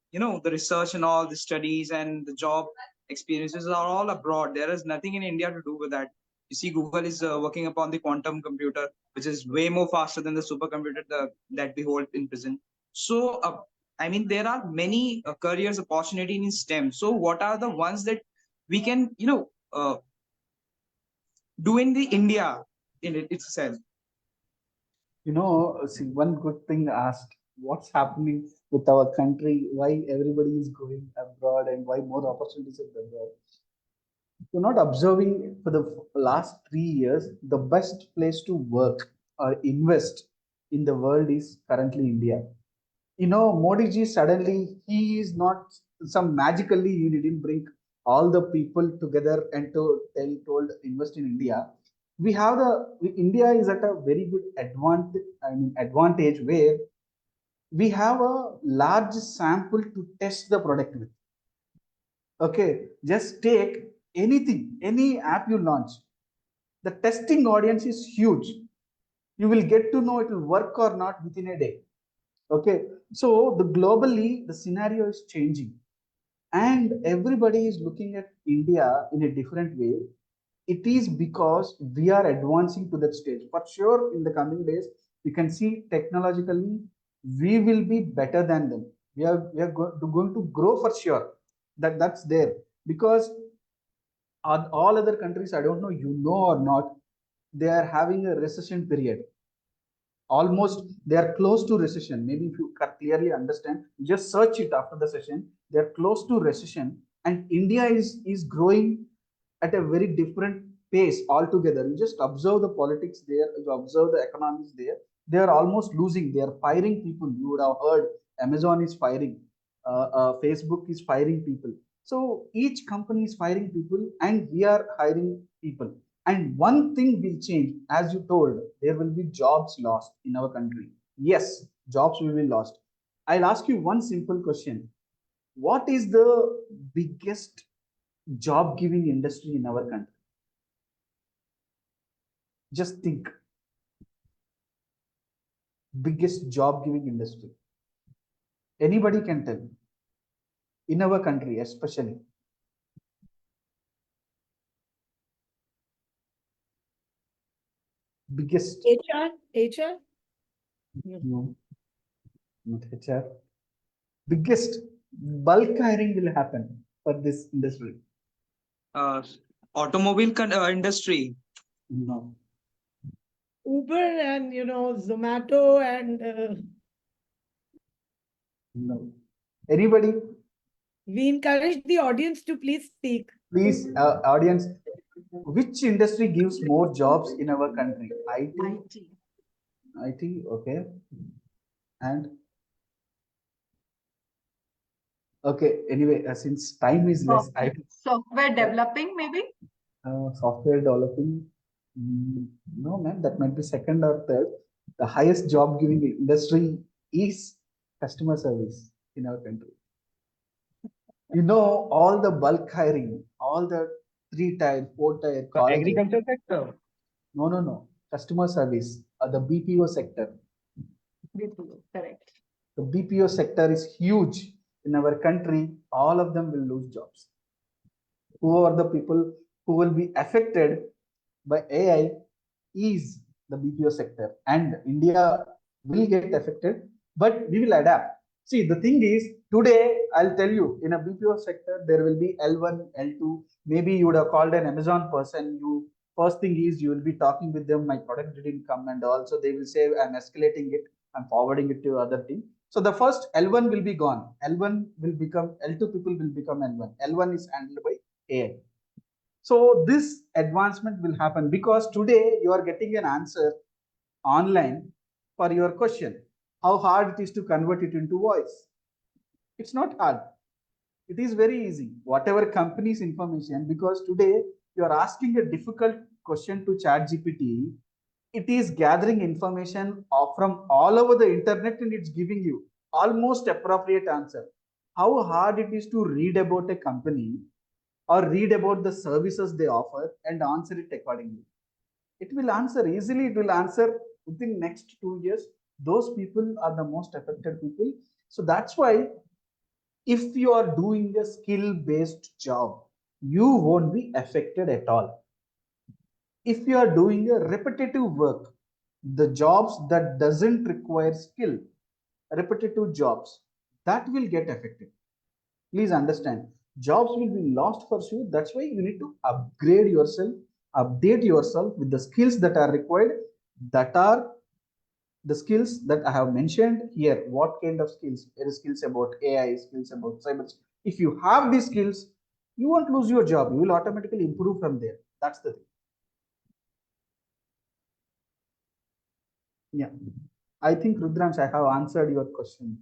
research and all the studies and the job experiences are all abroad. There is nothing in India to do with that. You see, Google is working upon the quantum computer, which is way more faster than the supercomputer that we hold in prison. So, I mean, there are many careers opportunity in STEM. So, what are the ones that we can, do in the India in it itself? See, one good thing asked, what's happening with our country? Why everybody is going abroad and why more opportunities are abroad? You're not observing for the last 3 years, the best place to work or invest in the world is currently India. Modi ji suddenly, he is not some magically, he didn't bring all the people together and told invest in India. We have India is at a very good advantage where we have a large sample to test the product with. Okay, just take anything, any app you launch. The testing audience is huge. You will get to know it will work or not within a day. Okay, so globally the scenario is changing, and everybody is looking at India in a different way. It is because we are advancing to that stage. For sure, in the coming days, you can see technologically we will be better than them. We are going to grow for sure. That's there because all other countries, I don't know, or not, they are having a recession period. Almost they are close to recession. Maybe if you clearly understand, just search it after the session. They are close to recession, and India is growing at a very different pace altogether. You just observe the politics there, you observe the economics there. They are almost losing. They are firing people. You would have heard Amazon is firing, Facebook is firing people. So each company is firing people, and we are hiring people. And one thing will change, as you told, there will be jobs lost in our country. Yes, jobs will be lost. I'll ask you one simple question. What is the biggest job giving industry in our country? Just think. Biggest job giving industry. Anybody can tell. In our country, especially. Biggest. HR? No, not HR. Biggest bulk hiring will happen for this industry. Automobile industry. No. Uber and Zomato and No. Anybody? We encourage the audience to please speak. Please, audience, which industry gives more jobs in our country? IT? IT. IT, okay. And okay, anyway, since time is less, Software developing, maybe? software developing. No, ma'am, that might be second or third. The highest job giving industry is customer service in our country. You know, all the bulk hiring, all the 3-tier, 4-tier colleges. Agriculture sector. No. Customer service, the BPO sector. BPO, correct. The BPO sector is huge in our country. All of them will lose jobs. Who are the people who will be affected by AI is the BPO sector, and India will get affected, but we will adapt. See, the thing is, today I'll tell you, in a BPO sector, there will be L1, L2. Maybe you would have called an Amazon person. You first thing is you will be talking with them. My product didn't come, and also they will say I'm escalating it. I'm forwarding it to other team. So the first L1 will be gone. L1 will become L2. People will become L1. L1 is handled by AI. So this advancement will happen because today you are getting an answer online for your question. How hard it is to convert it into voice? It's not hard. It is very easy. Whatever company's information, because today you are asking a difficult question to ChatGPT, it is gathering information from all over the internet and it's giving you almost appropriate answer. How hard it is to read about a company or read about the services they offer and answer it accordingly. It will answer easily. It will answer within next 2 years. Those people are the most affected people. So that's why if you are doing a skill based job, you won't be affected at all. If you are doing a repetitive work, the jobs that doesn't require skill, repetitive jobs, that will get affected. Please understand, jobs will be lost for sure. That's why you need to upgrade yourself, update yourself with the skills that are required, that are the skills that I have mentioned here. What kind of skills? There is skills about AI, skills about cyber. If you have these skills, you won't lose your job. You will automatically improve from there. That's the thing. Yeah. I think Rudransh, I have answered your question.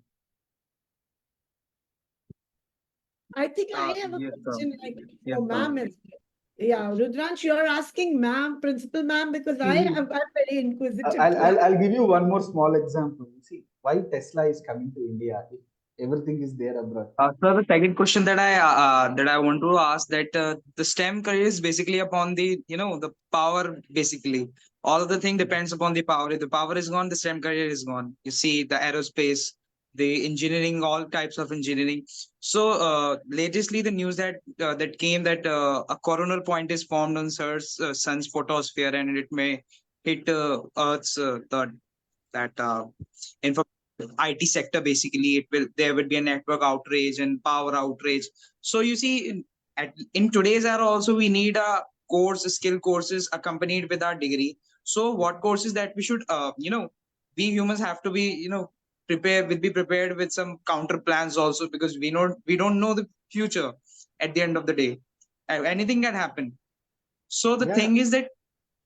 I think I have a Yes, question like Yes, for ma'am as well. Yeah, Rudransh, you're asking ma'am, principal ma'am, because I'm very inquisitive. I'll give you one more small example. See why Tesla is coming to India if everything is there abroad. So the second question that I want to ask, that the STEM career is basically upon the the power. Basically, all of the thing depends upon the power. If the power is gone, the STEM career is gone. You see, the aerospace, the engineering, all types of engineering. So latestly, the news that came that a coronal point is formed on sun's photosphere, and it may hit Earth's information. IT sector. Basically, there would be a network outrage and power outrage. So you see, in today's era also, we need a skill courses accompanied with our degree. So what courses that we should we humans have to be be prepared with some counter plans also, because we don't know the future. At the end of the day, anything can happen. So the thing is that,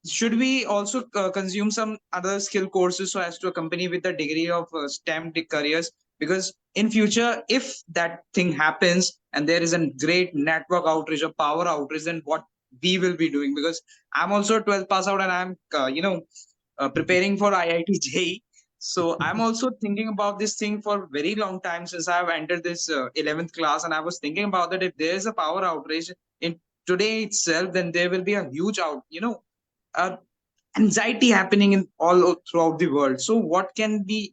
should we also consume some other skill courses so as to accompany with the degree of STEM careers? Because in future, if that thing happens and there is a great network outrage or power outrage, then what we will be doing? Because I'm also a 12th pass out, and I'm preparing for IIT JEE. So I'm also thinking about this thing for a very long time, since I've entered this 11th class, and I was thinking about that if there is a power outrage in today itself, then there will be a huge uh, anxiety happening in all throughout the world. So what can be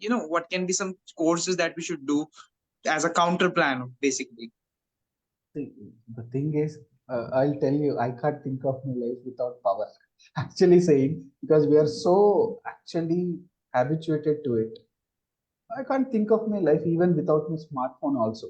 some courses that we should do as a counter plan, basically? See, the thing is, I'll tell you, I can't think of my life without power. Actually saying, because we are so actually habituated to it. I can't think of my life even without my smartphone also.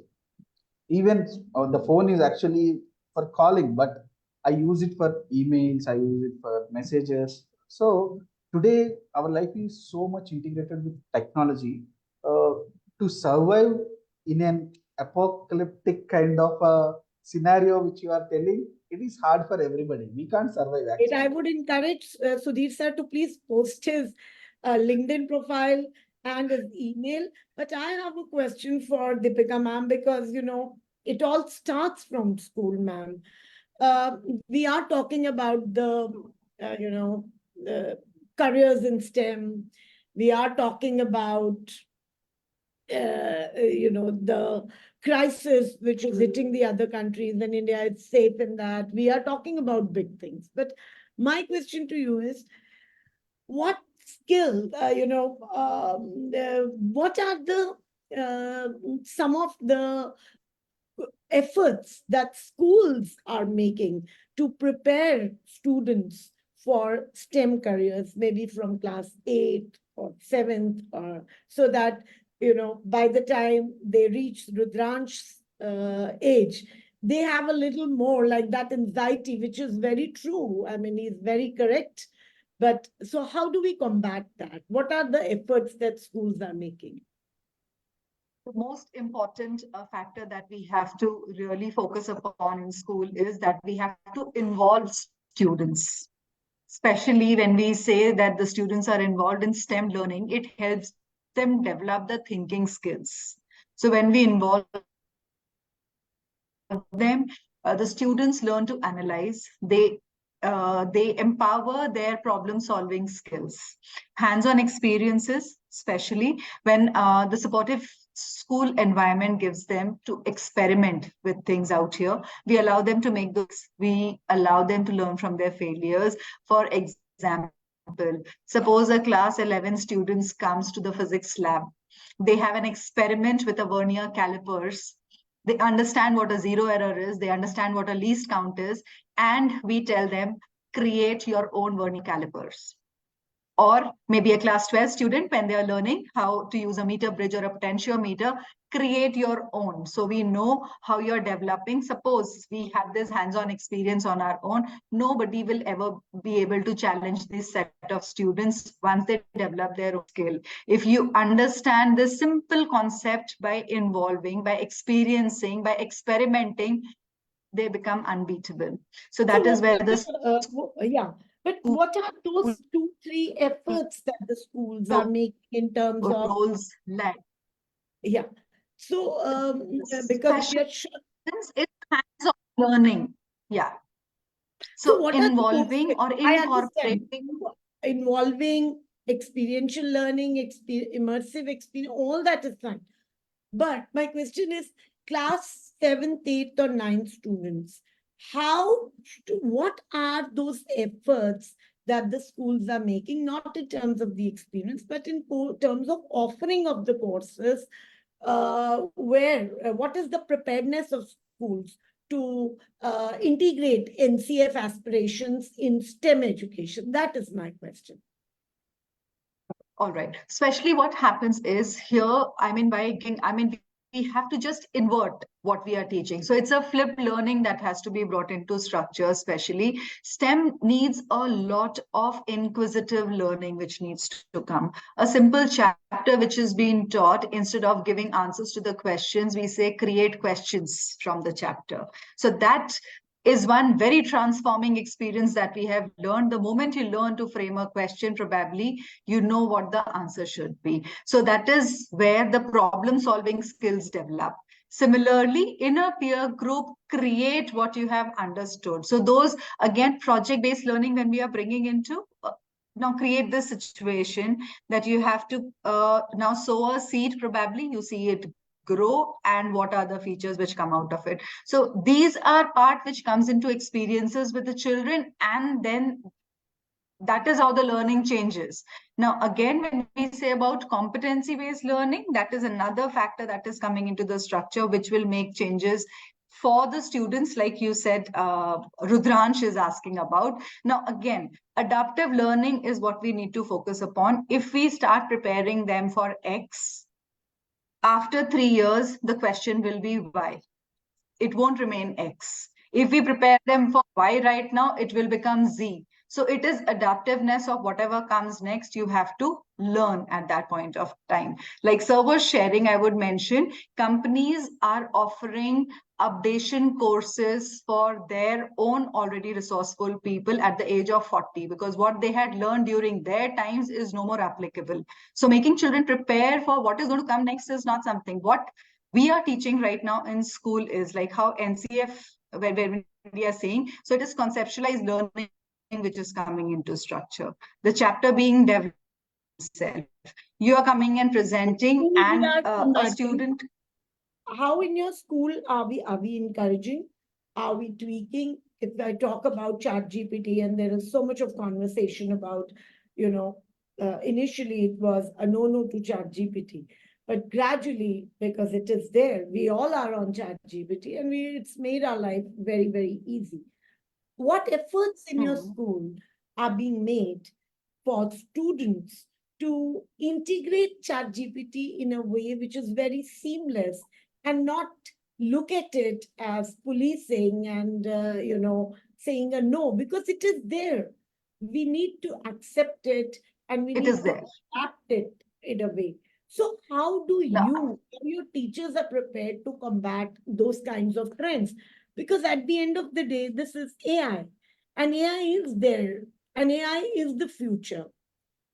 Even the phone is actually for calling, but I use it for emails, I use it for messages. So today our life is so much integrated with technology. uh, to survive in an apocalyptic kind of a scenario which you are telling, it is hard for everybody. We can't survive I actually. would encourage Sudhir sir to please post his LinkedIn profile and his email. But I have a question for Deepika ma'am, because, you know, it all starts from school, ma'am. We are talking about the, you know, the careers in STEM. We are talking about, you know, the crisis which is hitting the other countries, and India is safe in that. We are talking about big things. But my question to you is, what skill, what are the some of the efforts that schools are making to prepare students for STEM careers, maybe from class 8 or 7th, or so that, you know, by the time they reach Rudransh's age, they have a little more like that anxiety, which is very true. I mean, he's very correct. But so how do we combat that? What are the efforts that schools are making? The most important factor that we have to really focus upon in school is that we have to involve students. Especially when we say that the students are involved in STEM learning, it helps them develop the thinking skills. So when we involve them, the students learn to analyze. They empower their problem solving skills. Hands-on experiences, especially when the supportive school environment gives them to experiment with things out here. We allow them to make those, we allow them to learn from their failures. For example, suppose a class 11 students comes to the physics lab. They have an experiment with a vernier calipers. They understand what a zero error is, they understand what a least count is, and we tell them, create your own vernier calipers. Or maybe a class 12 student, when they are learning how to use a meter bridge or a potentiometer, create your own. So we know how you're developing. Suppose we have this hands-on experience on our own, nobody will ever be able to challenge this set of students once they develop their own skill. If you understand this simple concept by involving, by experiencing, by experimenting, they become unbeatable. So that is where the yeah. But what are those 2-3 efforts that the schools are making in terms of roles lie. Yeah. So, because we are sure. It's hands-on learning. Yeah. So what are the involving or I understand. incorporating. Involving experiential learning, immersive experience, all that is fine. But my question is, class 7th, 8th, or 9th students, what are those efforts that the schools are making, not in terms of the experience, but in terms of offering of the courses, what is the preparedness of schools to integrate NCF aspirations in STEM education? That is my question. All right. Especially what happens is here, we have to just invert what we are teaching. So it's a flipped learning that has to be brought into structure, especially. STEM needs a lot of inquisitive learning, which needs to come. A simple chapter which is being taught, instead of giving answers to the questions, we say create questions from the chapter. So that is one very transforming experience that we have learned. The moment you learn to frame a question, probably you know what the answer should be. So that is where the problem solving skills develop. Similarly, in a peer group, create what you have understood. So those, again, project-based learning, when we are bringing into, now create this situation that you have to now sow a seed, probably you see it grow, and what are the features which come out of it. So these are part which comes into experiences with the children, and then that is how the learning changes. Now, again, when we say about competency-based learning, that is another factor that is coming into the structure, which will make changes for the students, like you said, Rudransh is asking about. Now, again, adaptive learning is what we need to focus upon. If we start preparing them for X, after 3 years, the question will be why. It won't remain X. If we prepare them for Y right now, it will become Z. So it is adaptiveness of whatever comes next. You have to learn at that point of time. Like server sharing, I would mention, companies are offering updation courses for their own already resourceful people at the age of 40, because what they had learned during their times is no more applicable. So making children prepare for what is going to come next is not something. What we are teaching right now in school is like how NCF, where we are saying, so it is conceptualized learning which is coming into structure. The chapter being developed itself. You are coming and presenting, and a student. How in your school are we encouraging? Are we tweaking? If I talk about ChatGPT, and there is so much of conversation about, initially it was a no to ChatGPT, but gradually, because it is there, we all are on ChatGPT, and it's made our life very, very easy. What efforts in your school are being made for students to integrate ChatGPT in a way which is very seamless and not look at it as policing and, saying a no, because it is there. We need to accept it, and we It need is to there. adapt it in a way. So how do your teachers are prepared to combat those kinds of trends? Because at the end of the day, this is AI, and AI is there, and AI is the future.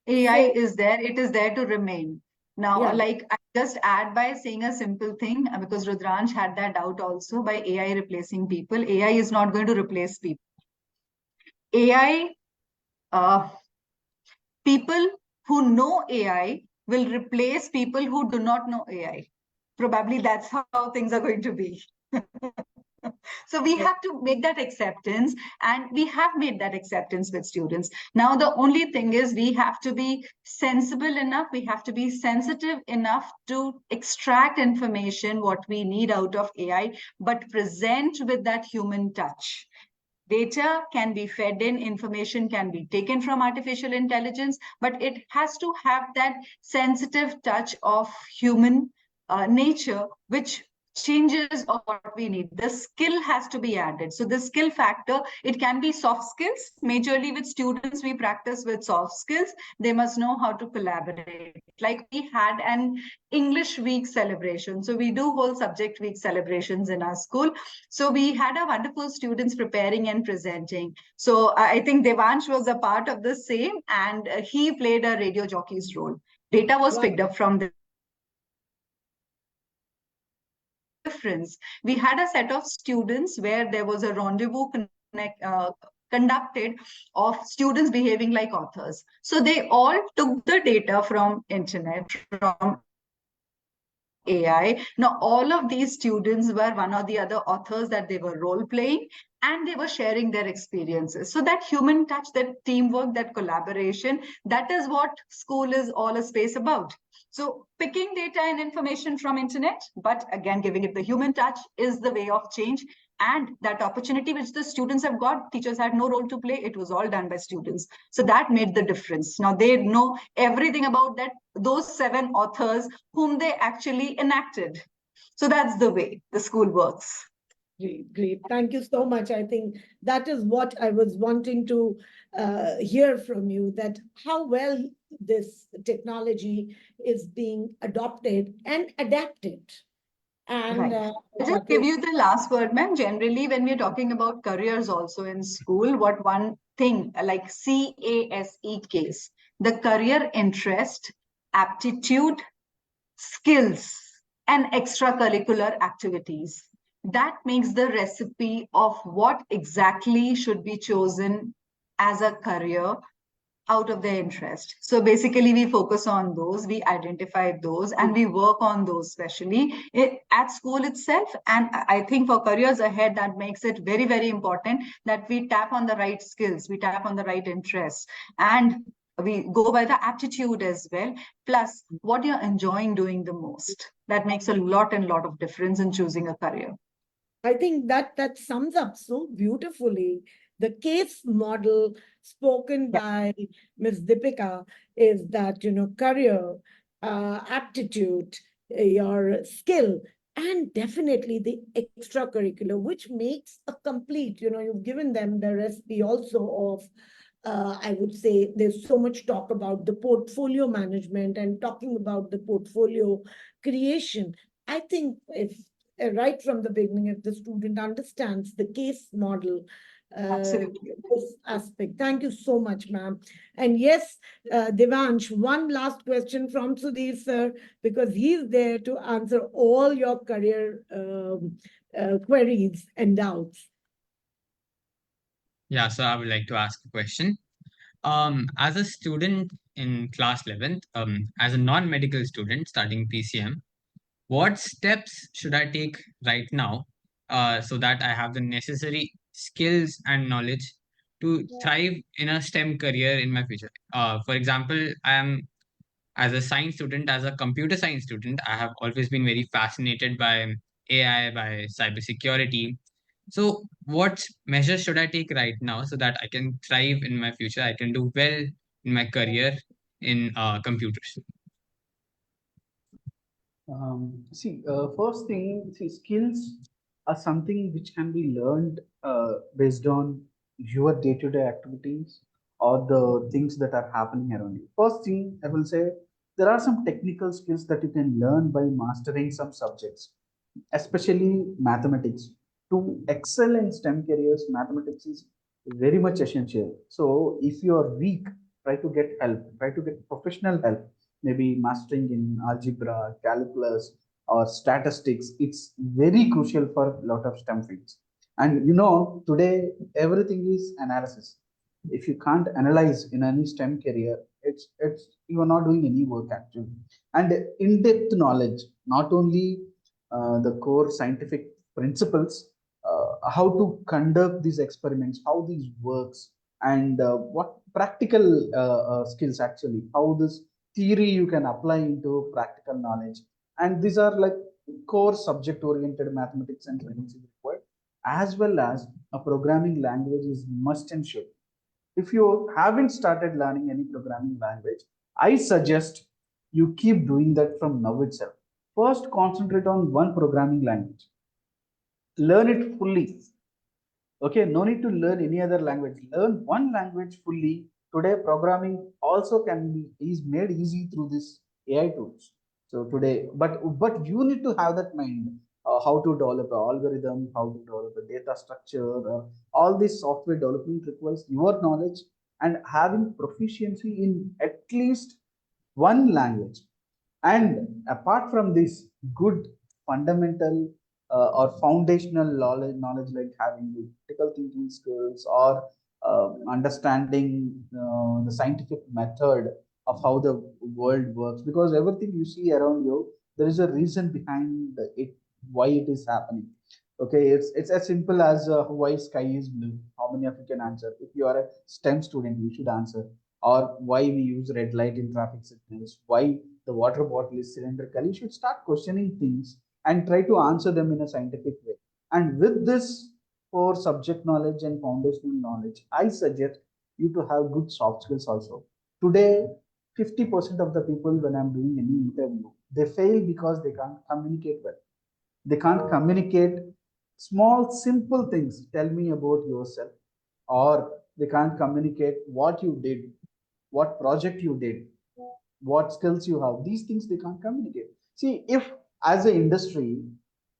AI So, is there, it is there to remain. Now, yeah. like I just add by saying a simple thing, because Rudransh had that doubt also, by AI replacing people. AI is not going to replace people. AI, people who know AI will replace people who do not know AI. Probably that's how things are going to be. So we have to make that acceptance, and we have made that acceptance with students. Now, the only thing is we have to be sensible enough, we have to be sensitive enough to extract information, what we need out of AI, but present with that human touch. Data can be fed in, information can be taken from artificial intelligence, but it has to have that sensitive touch of human nature, which changes of what we need. The skill has to be added. So the skill factor, it can be soft skills. Majorly with students, we practice with soft skills. They must know how to collaborate. Like we had an English week celebration. So we do whole subject week celebrations in our school. So we had a wonderful students preparing and presenting. So I think Devansh was a part of the same, and he played a radio jockey's role. Data was picked up from the difference. We had a set of students where there was a rendezvous conducted of students behaving like authors. So they all took the data from internet, from AI. Now, all of these students were one or the other authors that they were role playing, and they were sharing their experiences. So that human touch, that teamwork, that collaboration, that is what school is all a space about. So picking data and information from internet, but again, giving it the human touch is the way of change. And that opportunity which the students have got, teachers had no role to play. It was all done by students. So that made the difference. Now they know everything about those 7 authors whom they actually enacted. So that's the way the school works. Great. Thank you so much. I think that is what I was wanting to hear from you, that how well this technology is being adopted and adapted. And right. I'll just give you the last word, ma'am. Generally, when we're talking about careers also in school, what one thing like CASE case, the career interest, aptitude, skills, and extracurricular activities. That makes the recipe of what exactly should be chosen as a career out of their interest. So basically, we focus on those, we identify those, and we work on those, especially at school itself. And I think for careers ahead, that makes it very, very important that we tap on the right skills, we tap on the right interests, and we go by the aptitude as well, plus what you're enjoying doing the most. That makes a lot of difference in choosing a career. I think that sums up so beautifully. The case model spoken by Ms. Deepika is that, career, aptitude, your skill, and definitely the extracurricular, which makes a complete, you've given them the recipe also of I would say there's so much talk about the portfolio management and talking about the portfolio creation. I think if right from the beginning, if the student understands the case model, Absolutely. this aspect. Thank you so much, ma'am. And yes, Devansh, one last question from Sudhir sir, because he's there to answer all your career queries and doubts. Yeah, so I would like to ask a question. As a student in class 11th, as a non-medical student studying PCM, what steps should I take right now so that I have the necessary skills and knowledge to thrive in a STEM career in my future? For example, I am as a science student, as a computer science student, I have always been very fascinated by AI, by cybersecurity. So, what measures should I take right now so that I can thrive in my future? I can do well in my career in computers. First thing, see, skills are something which can be learned based on your day-to-day activities or the things that are happening around you. First thing, I will say there are some technical skills that you can learn by mastering some subjects, especially mathematics. To excel in STEM careers, mathematics is very much essential. So, if you are weak, try to get help, try to get professional help, maybe mastering in algebra, calculus, or statistics. It's very crucial for a lot of STEM fields. And today everything is analysis. If you can't analyze in any STEM career, it's you are not doing any work actually. And in-depth knowledge, not only the core scientific principles, how to conduct these experiments, how these works, and what practical skills actually, how this theory you can apply into practical knowledge. And these are like core subject oriented mathematics and science is required, as well as a programming language is must and should. If you haven't started learning any programming language, I suggest you keep doing that from now itself. First, concentrate on one programming language, learn it fully. Okay, no need to learn any other language. Learn one language fully. Today, programming also can be is made easy through this AI tools. So today, but you need to have that mind. How to develop an algorithm, how to develop a data structure. All this software development requires your knowledge and having proficiency in at least one language. And apart from this, good fundamental or foundational knowledge like having the critical thinking skills or understanding the scientific method of how the world works, because everything you see around you, there is a reason behind it, why it is happening. Okay, it's as simple as why sky is blue. How many of you can answer? If you are a STEM student, you should answer. Or why we use red light in traffic signals, why the water bottle is cylindrical. You should start questioning things and try to answer them in a scientific way. And with this core subject knowledge and foundational knowledge, I suggest you to have good soft skills also. Today, 50% of the people, when I'm doing any interview, they fail because they can't communicate well. They can't communicate small, simple things. Tell me about yourself. Or they can't communicate what you did, what project you did, what skills you have. These things they can't communicate. See, if as an industry,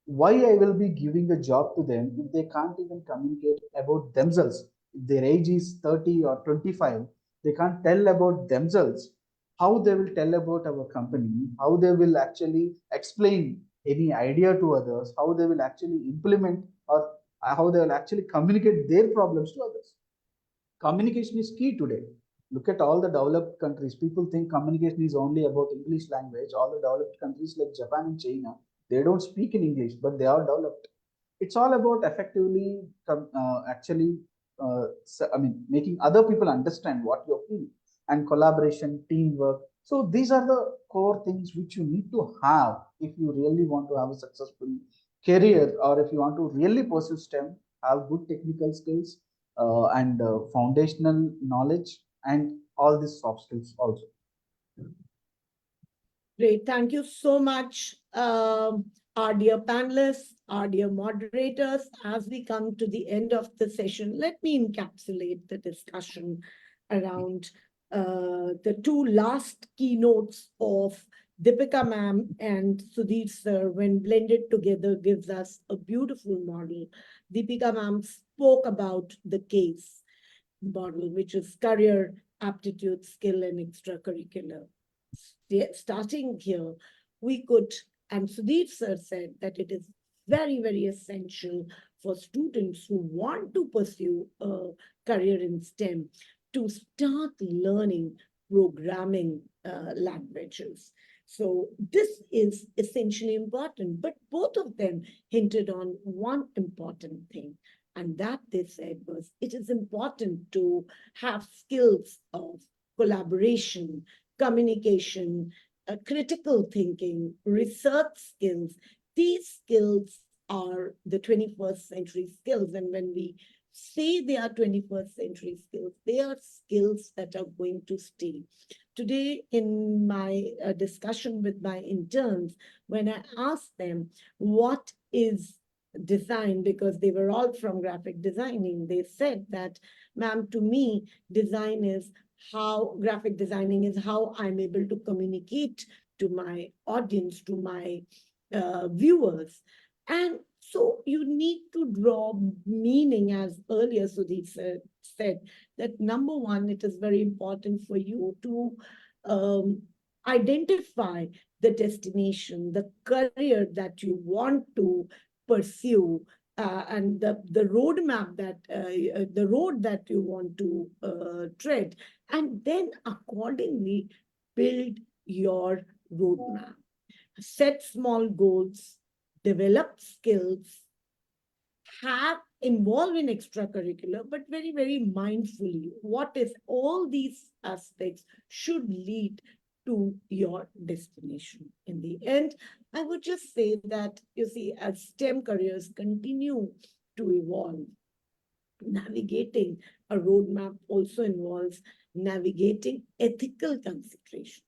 why I will be giving a job to them if they can't even communicate about themselves? If their age is 30 or 25, they can't tell about themselves. How they will tell about our company, how they will actually explain any idea to others, how they will actually implement, or how they will actually communicate their problems to others. Communication is key today. Look at all the developed countries. People think communication is only about English language. All the developed countries like Japan and China, they don't speak in English, but they are developed. It's all about effectively actually, making other people understand what you're feeling, and collaboration, teamwork. So these are the core things which you need to have if you really want to have a successful career, or if you want to really pursue STEM, have good technical skills and foundational knowledge and all these soft skills also. Great. Thank you so much, our dear panelists, our dear moderators. As we come to the end of the session, let me encapsulate the discussion around the two last keynotes of Deepika ma'am and Sudhir sir, when blended together, gives us a beautiful model. Deepika ma'am spoke about the case model, which is career, aptitude, skill, and extracurricular. Starting here, we could, and Sudhir sir said that it is very, very essential for students who want to pursue a career in STEM to start learning programming languages. So this is essentially important, but both of them hinted on one important thing. And that they said was, it is important to have skills of collaboration, communication, critical thinking, research skills. These skills are the 21st century skills. And when we say they are 21st century skills, they are skills that are going to stay. Today, in my discussion with my interns, when I asked them what is design, because they were all from graphic designing, they said that, ma'am, to me, design is how graphic designing is how I'm able to communicate to my audience, to my viewers. And so you need to draw meaning, as earlier Sudhir said, that number one, it is very important for you to identify the destination, the career that you want to pursue, and the roadmap that the road that you want to tread, and then accordingly build your roadmap. Set small goals, develop skills, have involved in extracurricular, but very, very mindfully. What is all these aspects should lead to your destination. In the end, I would just say that, you see, as STEM careers continue to evolve, navigating a roadmap also involves navigating ethical considerations.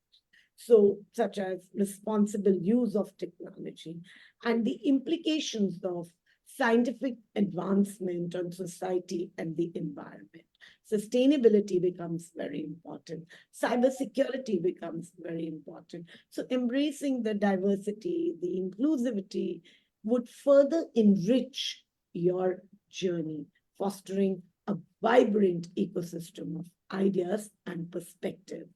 So, such as responsible use of technology and the implications of scientific advancement on society and the environment. Sustainability becomes very important. Cybersecurity becomes very important. So embracing the diversity, the inclusivity would further enrich your journey, fostering a vibrant ecosystem of ideas and perspective.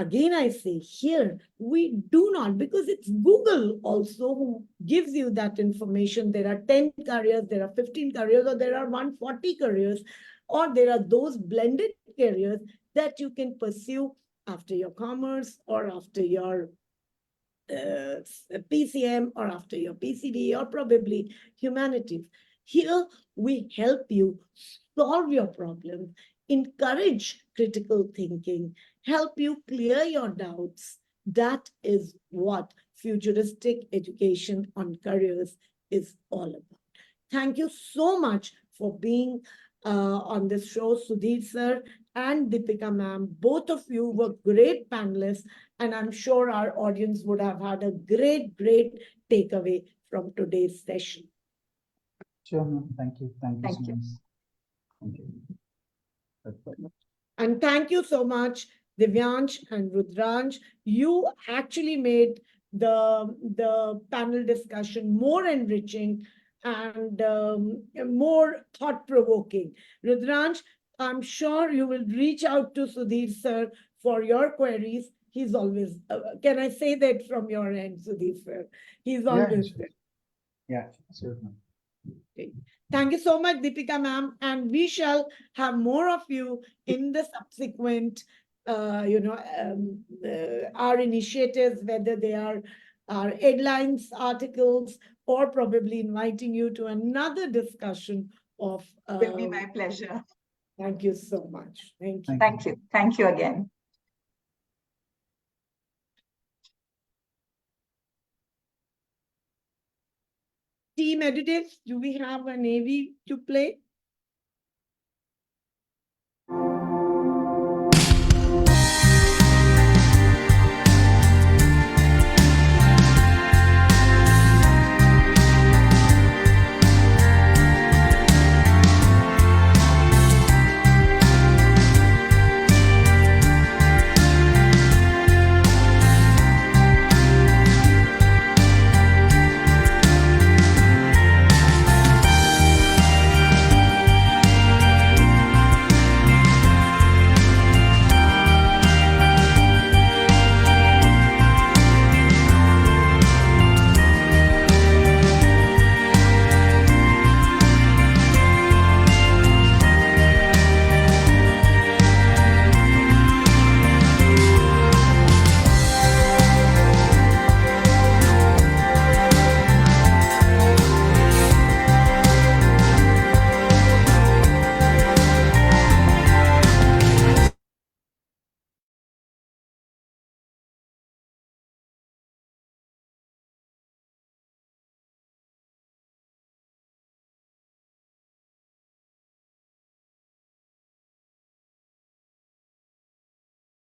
Again, I say here, we do not, because it's Google also who gives you that information. There are 10 careers, there are 15 careers, or there are 140 careers, or there are those blended careers that you can pursue after your commerce or after your PCM or after your PCB or probably humanities. Here, we help you solve your problems, encourage critical thinking, help you clear your doubts. That is what futuristic education on careers is all about. Thank you so much for being on this show, Sudhir sir and Deepika ma'am. Both of you were great panelists, and I'm sure our audience would have had a great, great takeaway from today's session. Sure, ma'am. Thank you. Thank you Thank so you. much. Thank you. And thank you so much, Divyansh and Rudransh. You actually made the panel discussion more enriching and more thought-provoking. Rudransh, I'm sure you will reach out to Sudhir sir for your queries. He's always, can I say that from your end, Sudhir sir? He's always sure. there. Yeah, sure, ma'am. Okay. Thank you so much, Deepika ma'am. And we shall have more of you in the subsequent, our initiatives, whether they are our headlines, articles, or probably inviting you to another discussion of. Will be my pleasure. Thank you so much. Thank you. Thank you. Thank you again. Team editors, do we have an AV to play?